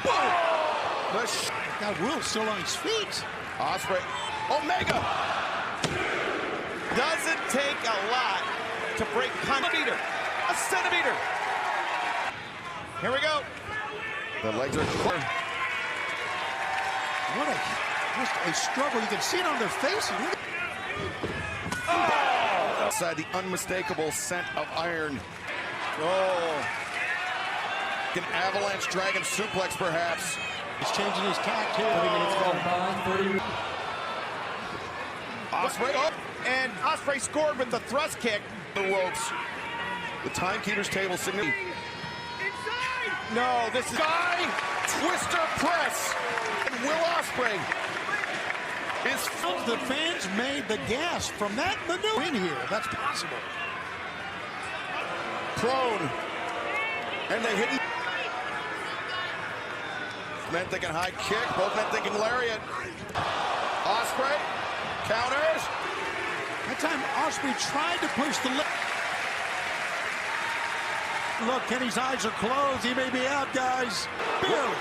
Boom! God, Will's still on his feet. Ospreay, Omega. Doesn't take a lot to break a centimeter. Here we go. The legs are clear. What just a struggle. You can see it on their faces. Outside the unmistakable scent of iron. Oh. An avalanche dragon suplex, perhaps. He's changing his tack, too. Ospreay up. And Ospreay scored with the thrust kick. The ropes. The timekeeper's table signal. No, this is... Guy Twister press. And Will Ospreay is... The fans made the gas from that maneuver in here. That's possible. prone. And they hit. Men thinking high kick, both men thinking lariat. Ospreay counters. That time Ospreay tried to push the leg. Look, Kenny's eyes are closed. He may be out, guys.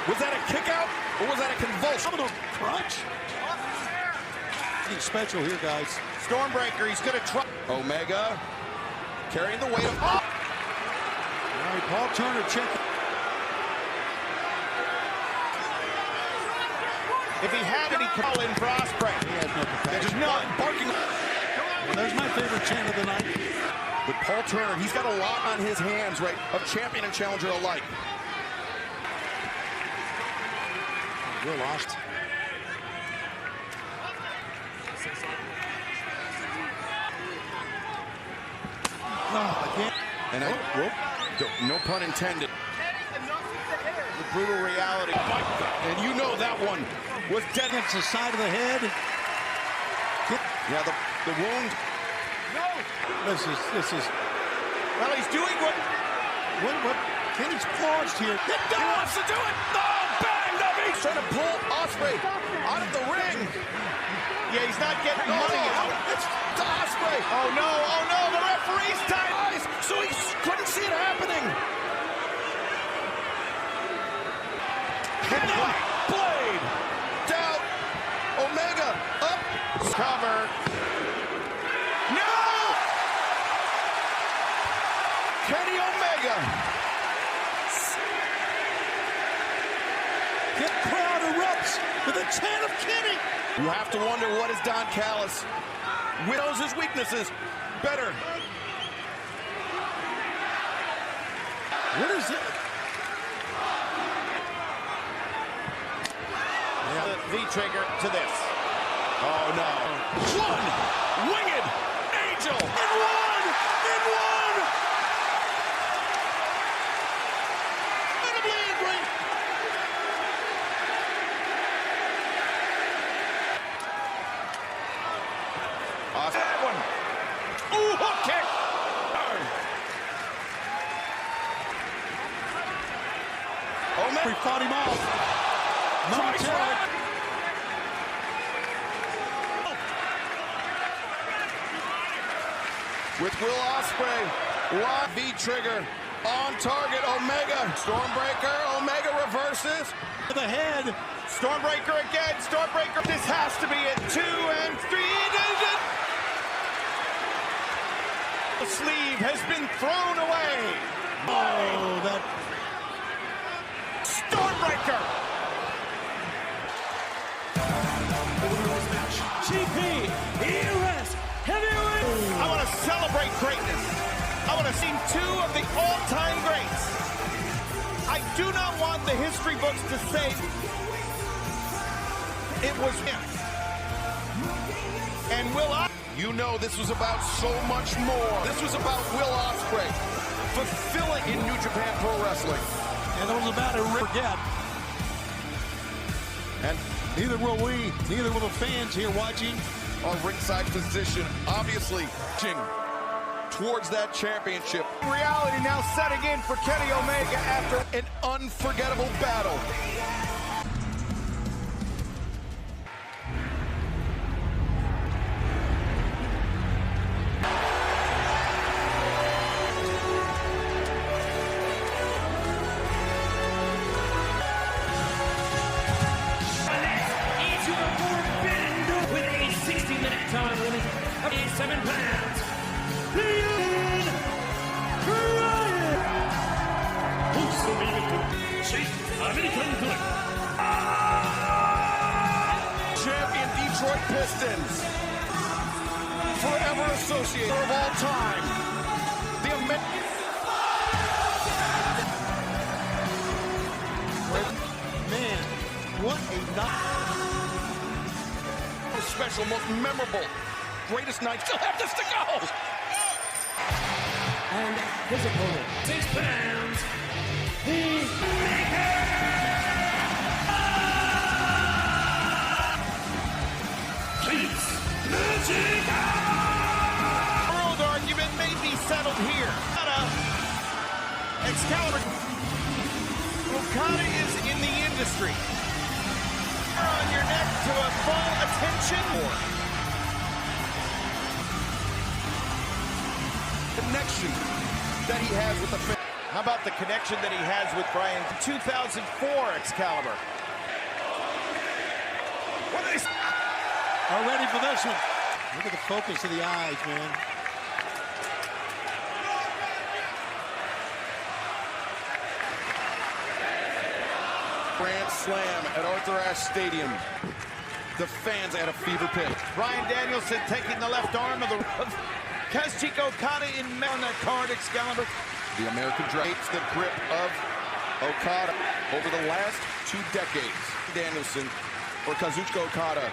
Was that a kick out or was that a convulsion? I'm gonna crunch. Anything special here, guys. Stormbreaker, he's gonna try. Omega carrying the weight of. Oh! All right, Paul Turner checking. If he had it, he could call in for Ospreay. He has no compassion. There's none. Barking. Well, there's my favorite chant of the night. With Paul Turner, he's got a lot on his hands, right, of champion and challenger alike. We're lost. Oh, again. And no pun intended. The brutal reality. And you know that one was dead. Against the side of the head. Yeah, the wound. This is. Well, he's doing what Kenny's paused here. He wants to do it. Oh, bang! He's trying to pull Ospreay out of the ring. Yeah, he's not getting money out. It's to Ospreay. Oh no, the referee's time. So he couldn't see it happening. Blade down. Omega up. Cover. No! Kenny Omega. The crowd erupts with a chant of Kenny. You have to wonder, what is Don Callis? Knows his weaknesses better. What is it? The V-trigger to this. Oh, no. One winged angel. And one! Incredibly angry. That one. Ooh, hook kick. We fought him off. Momentarily. With Will Ospreay, live V-trigger on target. Omega, Stormbreaker, Omega reverses. To the head. Stormbreaker again, Stormbreaker. This has to be it. 2 and 3. The sleeve has been thrown away. Oh, that. Stormbreaker. GP ERS Heavyweight. I want to celebrate greatness. I want to see 2 of the all-time greats. I do not want the history books to say it was him. And you know this was about so much more. This was about Will Ospreay fulfilling in New Japan Pro Wrestling. And it was about a forget. And neither will we, neither will the fans here watching. our ringside position, obviously towards that championship. Reality now setting in for Kenny Omega after An unforgettable battle. Forbidden Door with a 60-minute time limit of 87 pounds. Champion Detroit Pistons. Forever associated of all time. The Man, what a night. most special, most memorable, greatest night. Still have this to go. And his opponent, 6 pounds, the world argument may be settled here. history. On your neck to a full attention. Connection that he has with the fans. How about the connection that he has with Brian? 2004 Excalibur. What are they? Are ready for this one. Look at the focus of the eyes, man. Grand slam at Arthur Ashe Stadium. The fans at a fever pitch. Bryan Danielson taking the left arm of Kazuchika Okada on that card, Excalibur. The American drapes the grip of Okada over the last 2 decades. Danielson for Kazuchika Okada.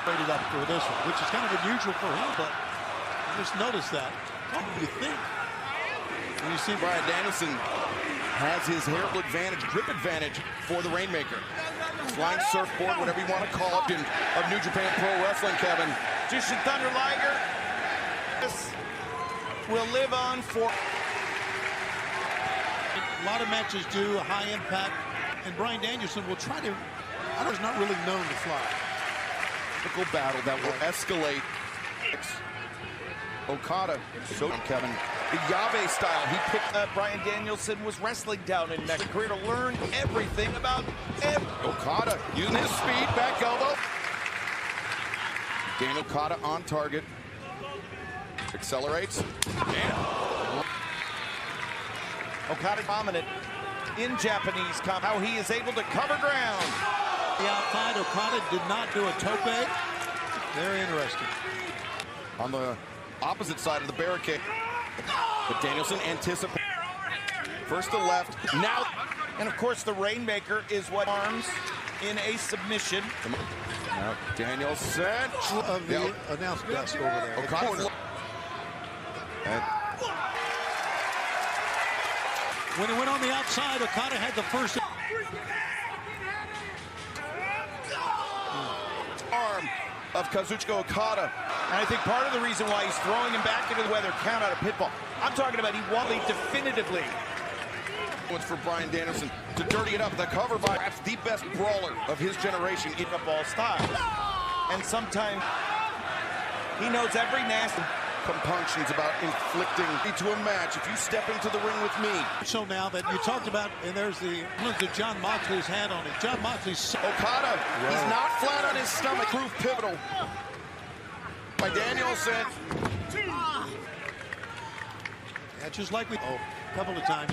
Rated up for this one, which is kind of unusual for him, but I just noticed that. What do you think? When you see Bryan Danielson has his hair advantage, grip advantage for the Rainmaker. Flying surfboard, whatever you want to call it, of New Japan Pro Wrestling, Kevin. Jushin Thunder Liger. This will live on for a lot of matches do a high impact, and Bryan Danielson will try to. I know he's not really known to fly. Typical battle that will escalate. Okada, so Kevin, the Yave style. He picked up. Bryan Danielson was wrestling down in Mexico to learn everything about Okada using his speed, back elbow. Daniel Okada on target. Accelerates. And Okada dominant in Japanese comp. How he is able to cover ground. The outside, Okada did not do a tope. Very interesting. On the opposite side of the barricade. But Danielson anticipates. First the left. Now. And of course the Rainmaker is what arms in a submission. Now Danielson. Of the announced desk over there. Okada. When it went on the outside, Okada had the first arm of Kazuchika Okada. And I think part of the reason why he's throwing him back into the weather count out of pinfall. I'm talking about he won definitively. It's for Bryan Danielson to dirty it up. The cover by perhaps the best brawler of his generation in football style. And sometimes he knows every nasty compunctions about inflicting to a match. If you step into the ring with me. So now that you talked about, and there's the look that John Moxley's had on it. John Moxley's Okada, he's not flat on his stomach. Proof pivotal by Danielson. Yeah, just like we a couple of times.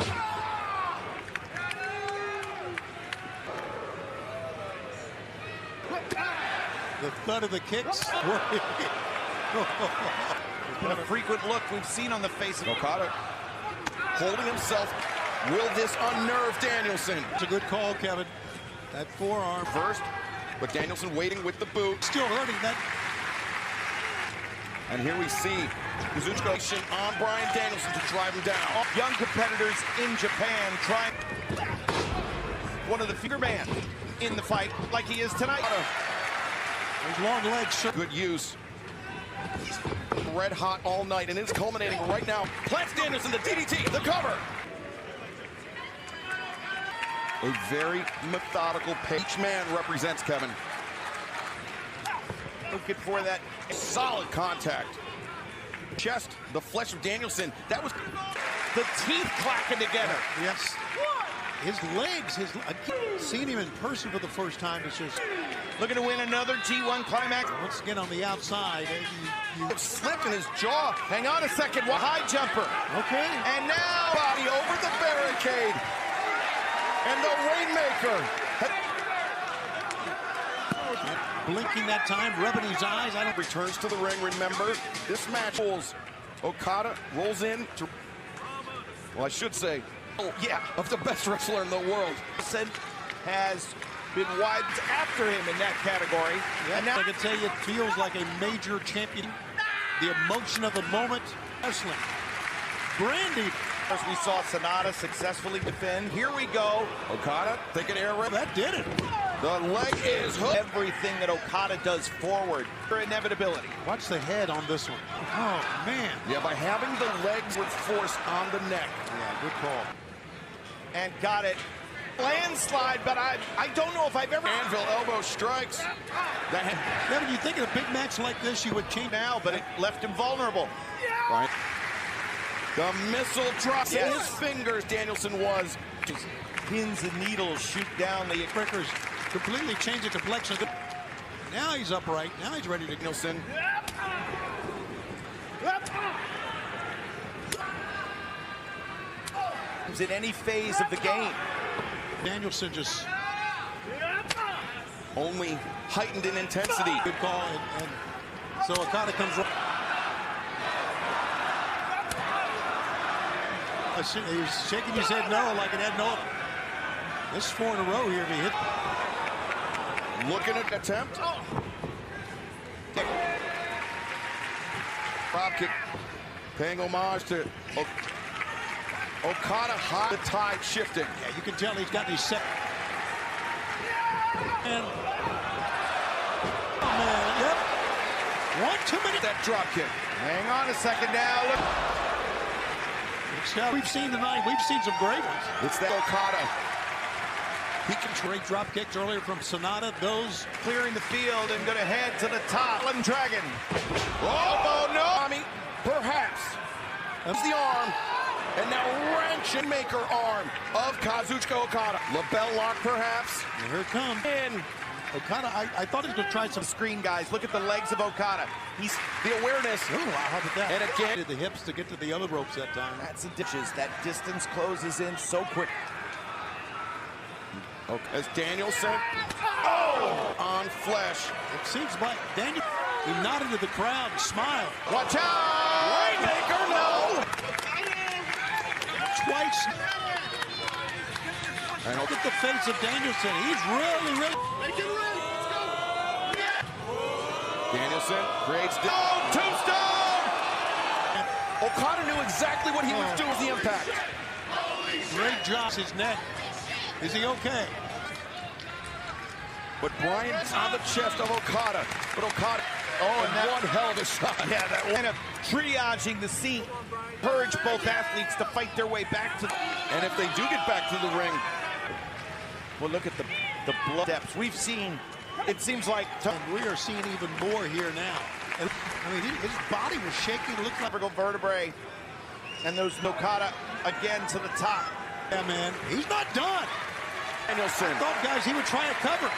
The thud of the kicks. A frequent look we've seen on the face of Okada holding himself. Will this unnerve Danielson? It's a good call, Kevin. That forearm first, but Danielson waiting with the boot. Still hurting that. And here we see Kazuchika on Bryan Danielson to drive him down. Young competitors in Japan trying. One of the figure man in the fight like he is tonight. His long legs. Good use. Red hot all night, and it's culminating right now. Plants Danielson, the DDT, the cover. A very methodical pace. Each man represents Kevin. Looking for that solid contact. Chest, the flesh of Danielson. That was the teeth clacking together. Yes. His legs, seeing him in person for the first time, is just looking to win another G1 climax. Once again on the outside. You slipped in his jaw. Hang on a second. High jumper. Okay. And now body over the barricade. And the Rainmaker. Blinking that time, rubbing his eyes. Returns to the ring. Remember, this match rolls. Okada rolls in to, well, I should say, of the best wrestler in the world. Has been wide after him in that category. Yeah, and now I can tell you, it feels like a major champion. The emotion of the moment. Wrestling. Brandy. As we saw Sonata successfully defend. Here we go. Okada taking air raid. That did it. The leg is hooked. Everything that Okada does forward for inevitability. Watch the head on this one. Oh, man. Yeah, by having the legs with force on the neck. Yeah, good call. And got it landslide, but I don't know if I've ever... Anvil elbow strikes. Yeah, when you think of a big match like this, you would change Now, but it left him vulnerable. Right. The missile drops in Yes. his fingers. Danielson was. Pins and needles shoot down the... Breakers completely change the complexion. Now he's upright. Now he's ready to go. Danielson. In any phase of the game. Danielson just Only heightened in intensity. good call, and so Okada comes right. He was shaking his head no, like it had no. This is 4 in a row here. If he hit. Looking at attempt. Drop kick. Paying homage to Okada. Hot. The tide shifting. Yeah, you can tell he's got these set. And oh man, yep. One too many. That drop kick. Hang on a second now. Look. It's how we've seen tonight. We've seen some great ones. It's that Okada. He can trade drop kicks earlier from Sonata. Those Clearing the field and going to head to the top. Dragon. Oh no! Tommy, perhaps. That's the arm. And now wrench and maker arm of Kazuchika Okada. Label lock, perhaps. and here it comes. In. Okada, I thought he was going to try some. Screen, guys. Look at the legs of Okada. He's... The awareness. Oh, how about that? And again. Did the hips to get to the other ropes that time. That's the ditches. That distance closes in so quick. Okay. As Danielson. Oh! On flesh. It seems like Daniel, he nodded to the crowd and smiled. Watch out! Rainmaker, no! Twice. And look at the face of Danielson. He's really. Danielson creates. Oh, tombstone! Okada knew exactly what he was doing with the impact. Great job. His neck. Is he okay? But Bryant's on the chest of Okada. But Okada, and that one hell of a shot. Yeah, that kind of triaging the scene. Encourage both athletes to fight their way back to the... And if they do get back to the ring, Well, look at the blood depths. We've seen, it seems like... And we are seeing even more here now. And, I mean, his body was shaking. It looked like... vertebrae. And those Okada again to the top. Yeah, man. He's not done. Danielson. I thought, guys, he would try a cover.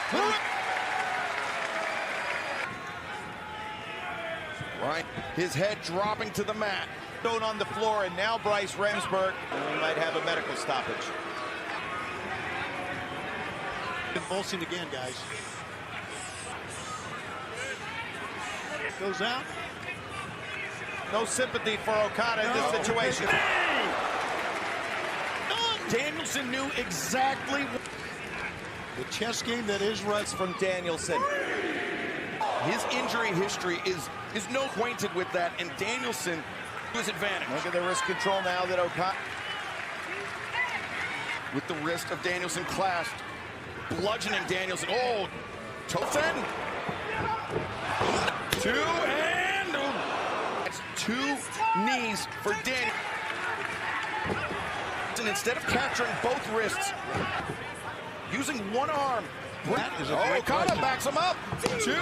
Right, his head dropping to the mat. Stone on the floor, and now Bryce Remsburg might have a medical stoppage. Convulsing again, guys. Goes out. No sympathy for Okada in this situation. Danielson knew exactly what... The chess game that is Ruts From Danielson. His injury history is no acquainted with that, and Danielson his advantage. Look at the wrist control now that Okada... With the wrist of Danielson clasped, bludgeoning Danielson. Oh, Tosen. 2 and... It's 2 knees for Daniel. And instead of capturing both wrists, using one arm. That is a great Okada question. backs him up. 2.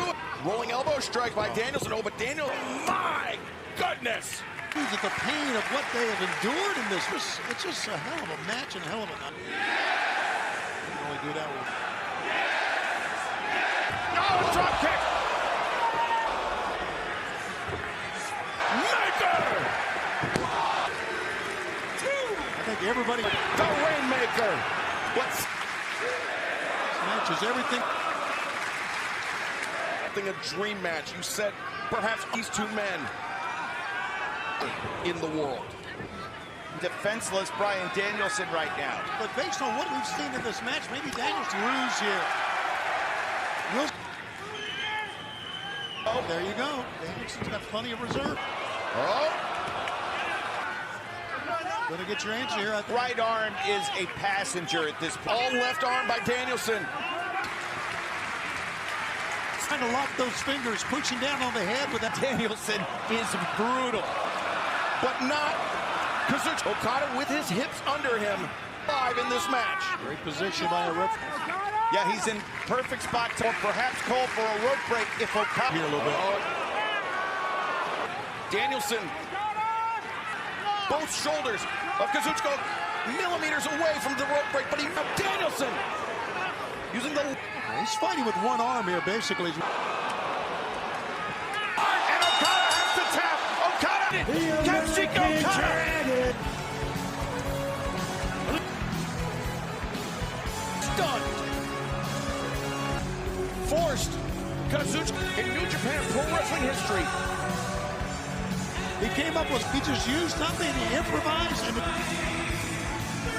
Rolling elbow strike by Danielson. Oh, but Daniel, my goodness. At the pain of what they have endured in this. It's just a hell of a match and a hell of a... Didn't really do that one. Oh, drop kick. Maker. I think everybody... The Rainmaker. What's... This match is everything. A dream match. You said perhaps these 2 men in the world. Defenseless Bryan Danielson right now. But based on what we've seen in this match, maybe Danielson lose here. Oh, there you go. Danielson's got plenty of reserve. Oh. Gonna get your answer here. Right arm is a passenger at this point. All left arm by Danielson. Trying to lock those fingers, pushing down on the head with that. Danielson is brutal. But not because Okada with his hips under him Live in this match. Great position by a ref. Yeah, he's in perfect spot to perhaps call for a rope break if Okada. Here a little bit. Danielson. Both shoulders of Kazuchika millimeters away from the rope break, but Danielson using the... He's fighting with one arm here, basically. And Okada has to tap. Okada! Kazuchika Okada! Stunned. Forced. Kazuchika in New Japan Pro Wrestling history. He came up with, he just used something, he improvised. And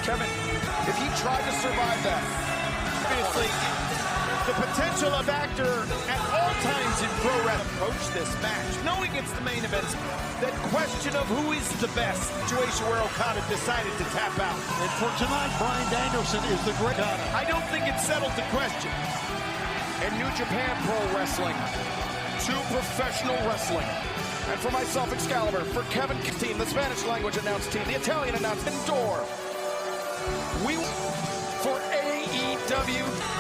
Kevin, if he tried to survive that, Obviously, the potential of actor at all times in pro wrestling approach this match, knowing it's the main event. That question of who is the best situation where Okada decided to tap out. and for tonight, Bryan Danielson is the great Okada. I don't think it settled the question. in New Japan Pro Wrestling to professional wrestling. And for myself, Excalibur, for Kevin team, the Spanish language announced team, the Italian announced Door. We for AEW.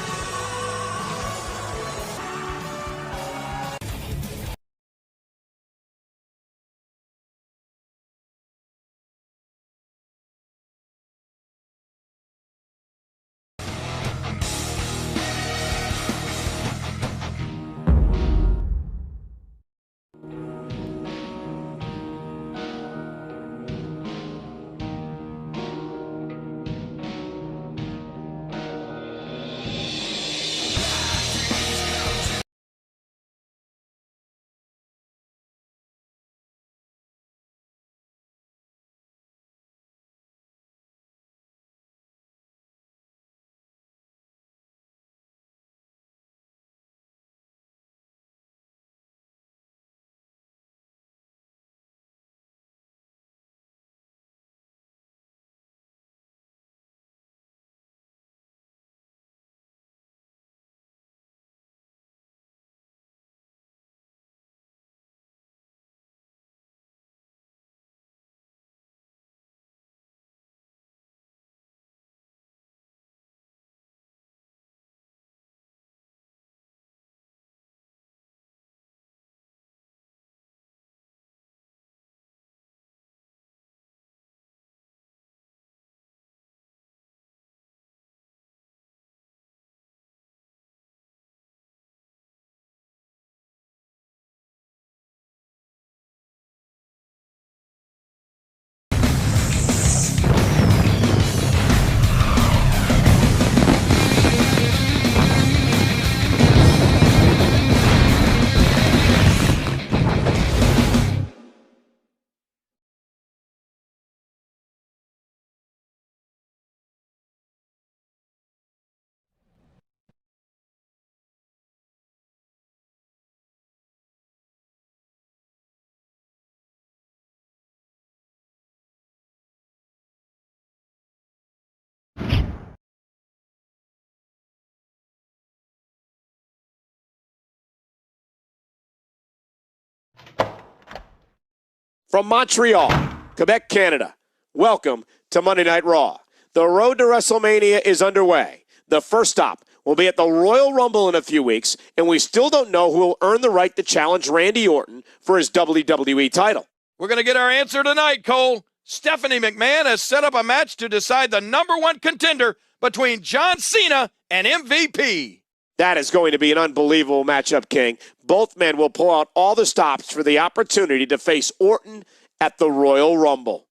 From Montreal, Quebec, Canada, welcome to Monday Night Raw. The road to WrestleMania is underway. The first stop will be at the Royal Rumble in a few weeks, and we still don't know who will earn the right to challenge Randy Orton for his WWE title. We're going to get our answer tonight, Cole. Stephanie McMahon has set up a match to decide the #1 contender between John Cena and MVP. That is going to be an unbelievable matchup, King. Both men will pull out all the stops for the opportunity to face Orton at the Royal Rumble.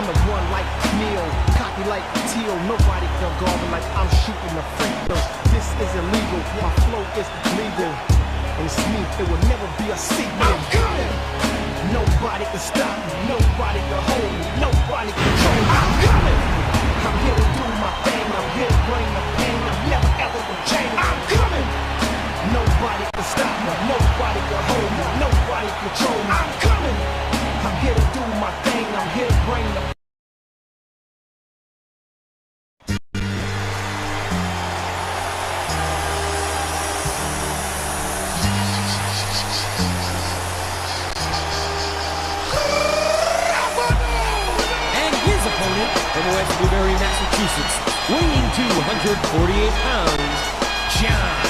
I'm the one like Neil, cocky like Teal. Nobody can guard me like I'm shooting a free throw. This is illegal, my flow is legal. And it's me, it will never be a secret. I'm coming! Nobody can stop me, nobody can hold me, nobody can control me. I'm coming! I'm here to do my thing, I'm here to bring the pain. I'm never ever gonna change. I'm coming! Nobody can stop me, nobody can hold me, nobody can control me. I'm coming! I'm here to do my thing, I'm here to bring the from West Blueberry, Massachusetts, weighing 248 pounds, John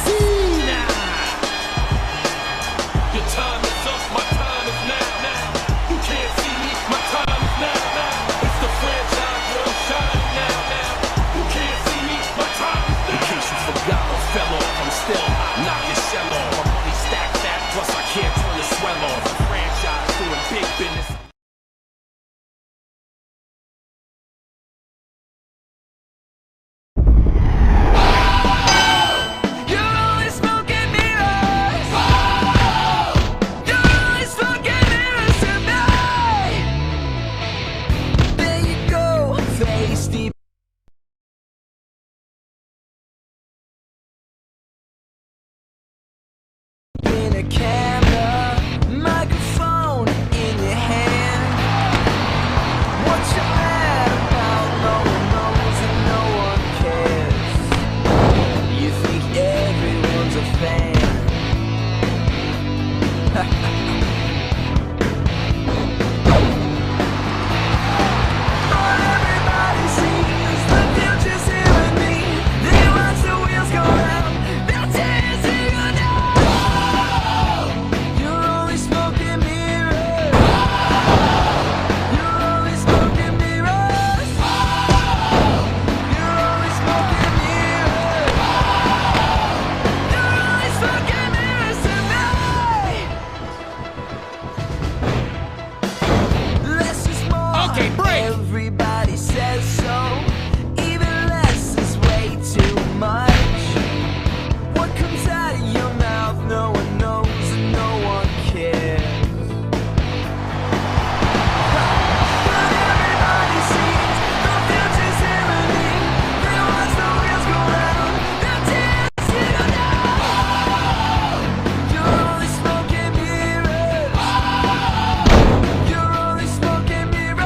Cena! Your time is up, my time is now. You can't see me, my time is now. It's the franchise where I'm shining now. You can't see me, my time is now. In case you forgot or fell off, I'm still knock your shell off. My money stacked fat, plus I can't turn the swell off. The franchise doing big business. Camera, microphone in your hand. What you mad about? No one knows and no one cares. You think everyone's a fan. But everybody sees the future's here with me. They watch the wheels go round. They'll dance to you now. Everybody says so. Even less is way too much. What comes out of your mouth, no one knows and no one cares. But everybody sees the future's here with me. They watch the wheels go round. They'll dance to you now. You're only smoking mirrors. You're only smoking mirrors.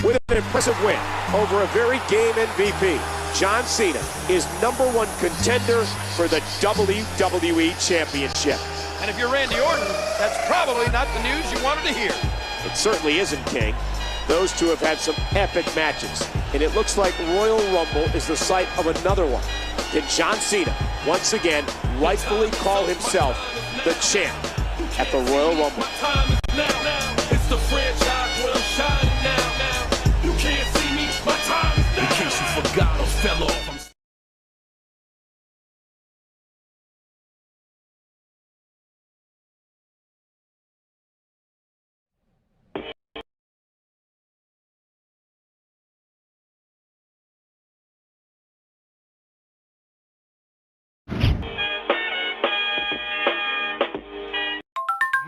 With an impressive win over a very game MVP, John Cena is #1 contender for the WWE Championship. And if you're Randy Orton, that's probably not the news you wanted to hear. It certainly isn't, King. Those two have had some epic matches, and it looks like Royal Rumble is the site of another one. Can John Cena once again rightfully call himself the champ at the Royal Rumble? It's the franchise where I'm shining now. You can't see me, my time is now. In case you forgot or fell off, I'm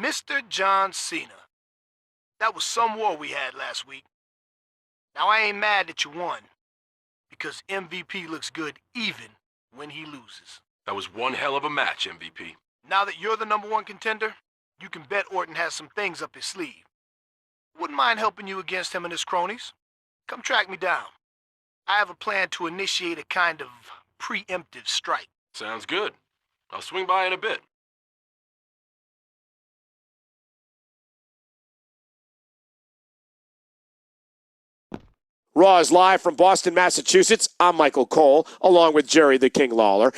Mr. John Cena. That was some war we had last week. Now I ain't mad that you won, because MVP looks good even when he loses. That was one hell of a match, MVP. Now that you're the #1 contender, you can bet Orton has some things up his sleeve. Wouldn't mind helping you against him and his cronies. Come track me down. I have a plan to initiate a kind of preemptive strike. Sounds good. I'll swing by in a bit. Raw is live from Boston, Massachusetts. I'm Michael Cole, along with Jerry the King Lawler.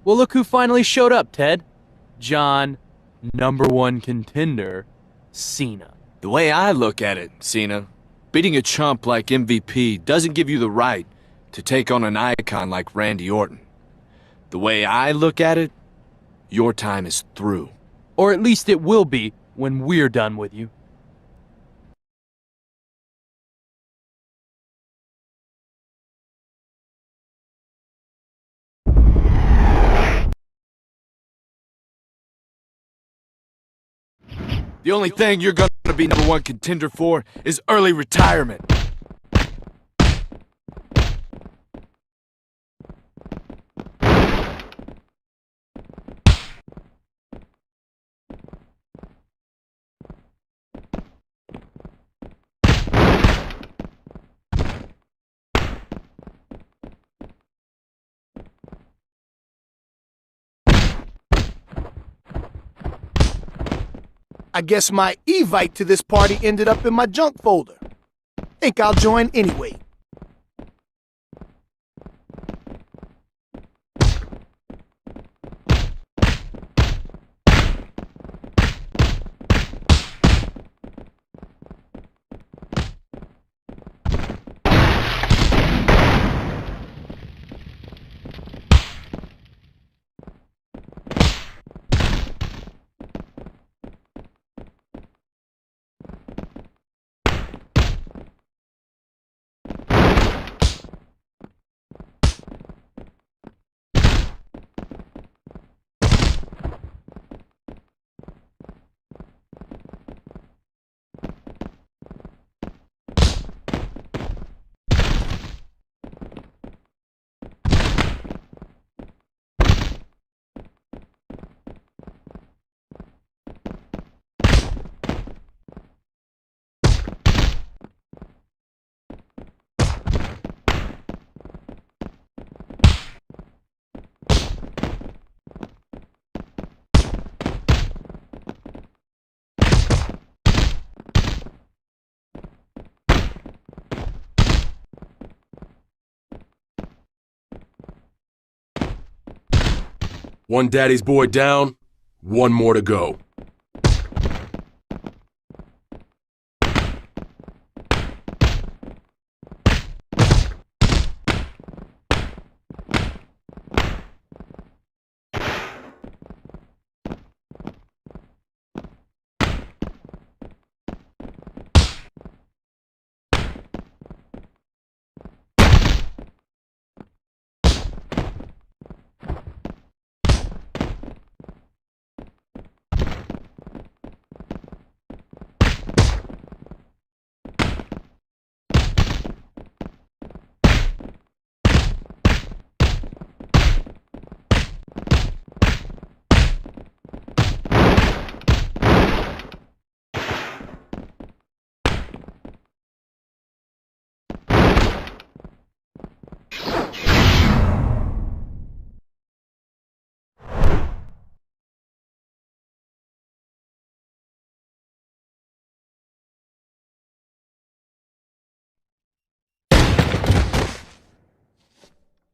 Well, look who finally showed up, Ted. John, #1 contender, Cena. The way I look at it, Cena, beating a chump like MVP doesn't give you the right to take on an icon like Randy Orton. The way I look at it, your time is through. Or at least it will be when we're done with you. The only thing you're gonna be #1 contender for is early retirement. I guess my evite to this party ended up in my junk folder. Think I'll join anyway. One daddy's boy down, one more to go.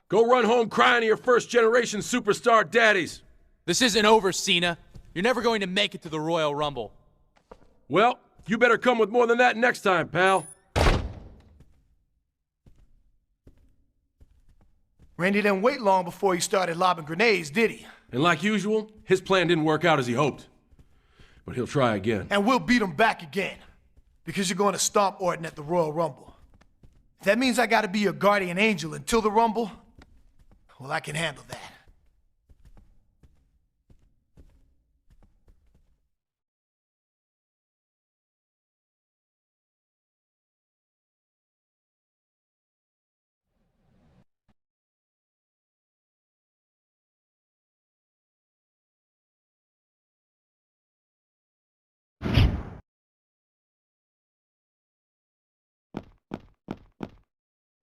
Go run home crying to your first-generation superstar daddies. This isn't over, Cena. You're never going to make it to the Royal Rumble. Well, you better come with more than that next time, pal. Randy didn't wait long before he started lobbing grenades, did he? And like usual, his plan didn't work out as he hoped. But he'll try again. And we'll beat him back again. Because you're going to stomp Orton at the Royal Rumble. If that means I gotta be your guardian angel until the Rumble, well, I can handle that.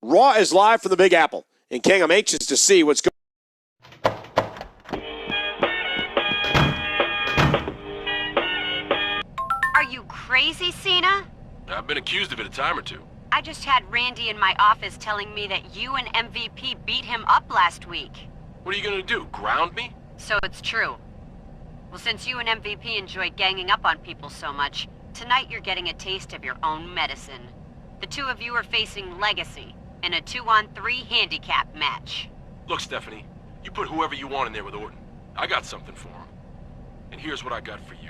Raw is live from the Big Apple. And King, I'm anxious to see what's going on. Are you crazy, Cena? I've been accused of it a time or two. I just had Randy in my office telling me that you and MVP beat him up last week. What are you gonna do, ground me? So it's true. Well, since you and MVP enjoy ganging up on people so much, tonight you're getting a taste of your own medicine. The two of you are facing Legacy in a 2-on-3 handicap match. Look, Stephanie, you put whoever you want in there with Orton. I got something for him. And here's what I got for you.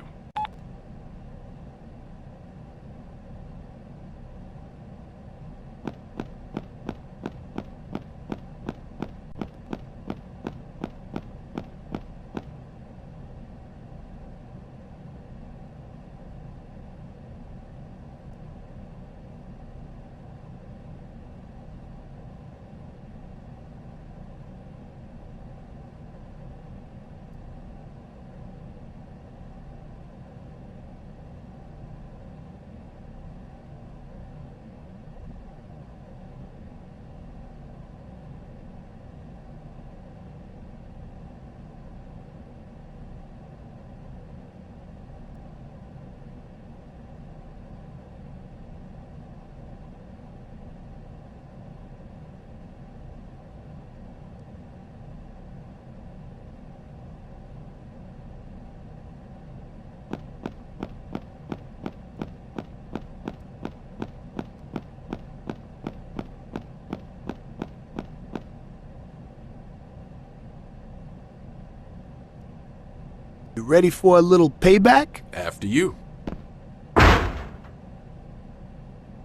You ready for a little payback? After you.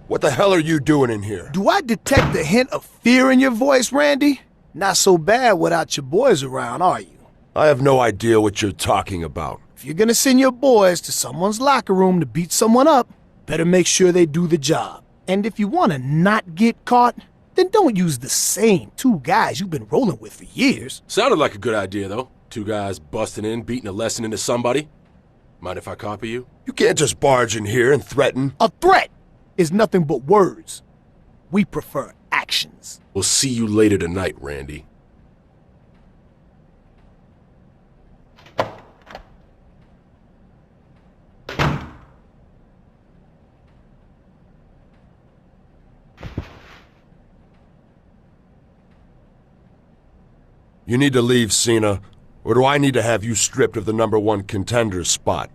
What the hell are you doing in here? Do I detect a hint of fear in your voice, Randy? Not so bad without your boys around, are you? I have no idea what you're talking about. If you're gonna send your boys to someone's locker room to beat someone up, better make sure they do the job. And if you wanna not get caught, then don't use the same two guys you've been rolling with for years. Sounded like a good idea, though. Two guys busting in, beating a lesson into somebody. Mind if I copy you? You can't just barge in here and threaten. A threat is nothing but words. We prefer actions. We'll see you later tonight, Randy. You need to leave, Cena, or do I need to have you stripped of the #1 contender spot?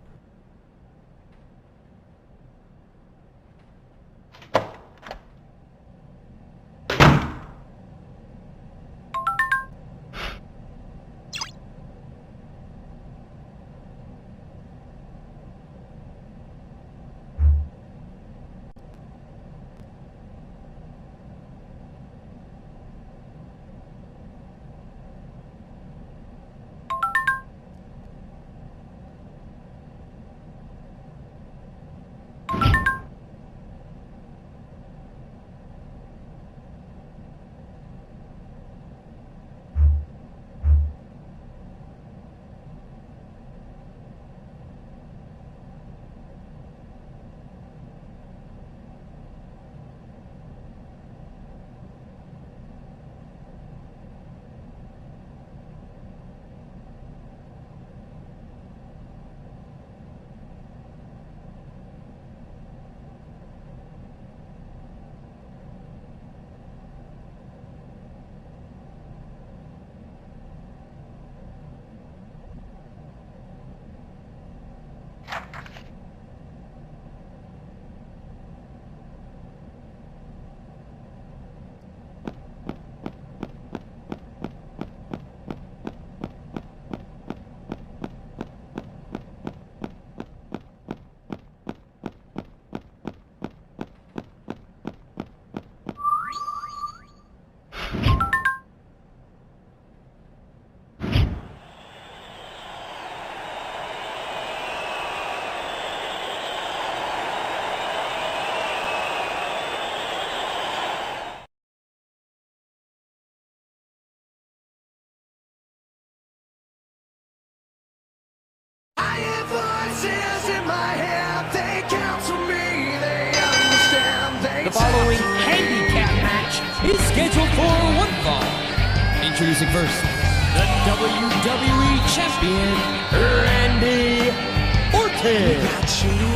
Introducing first, the WWE Champion, Randy Orton.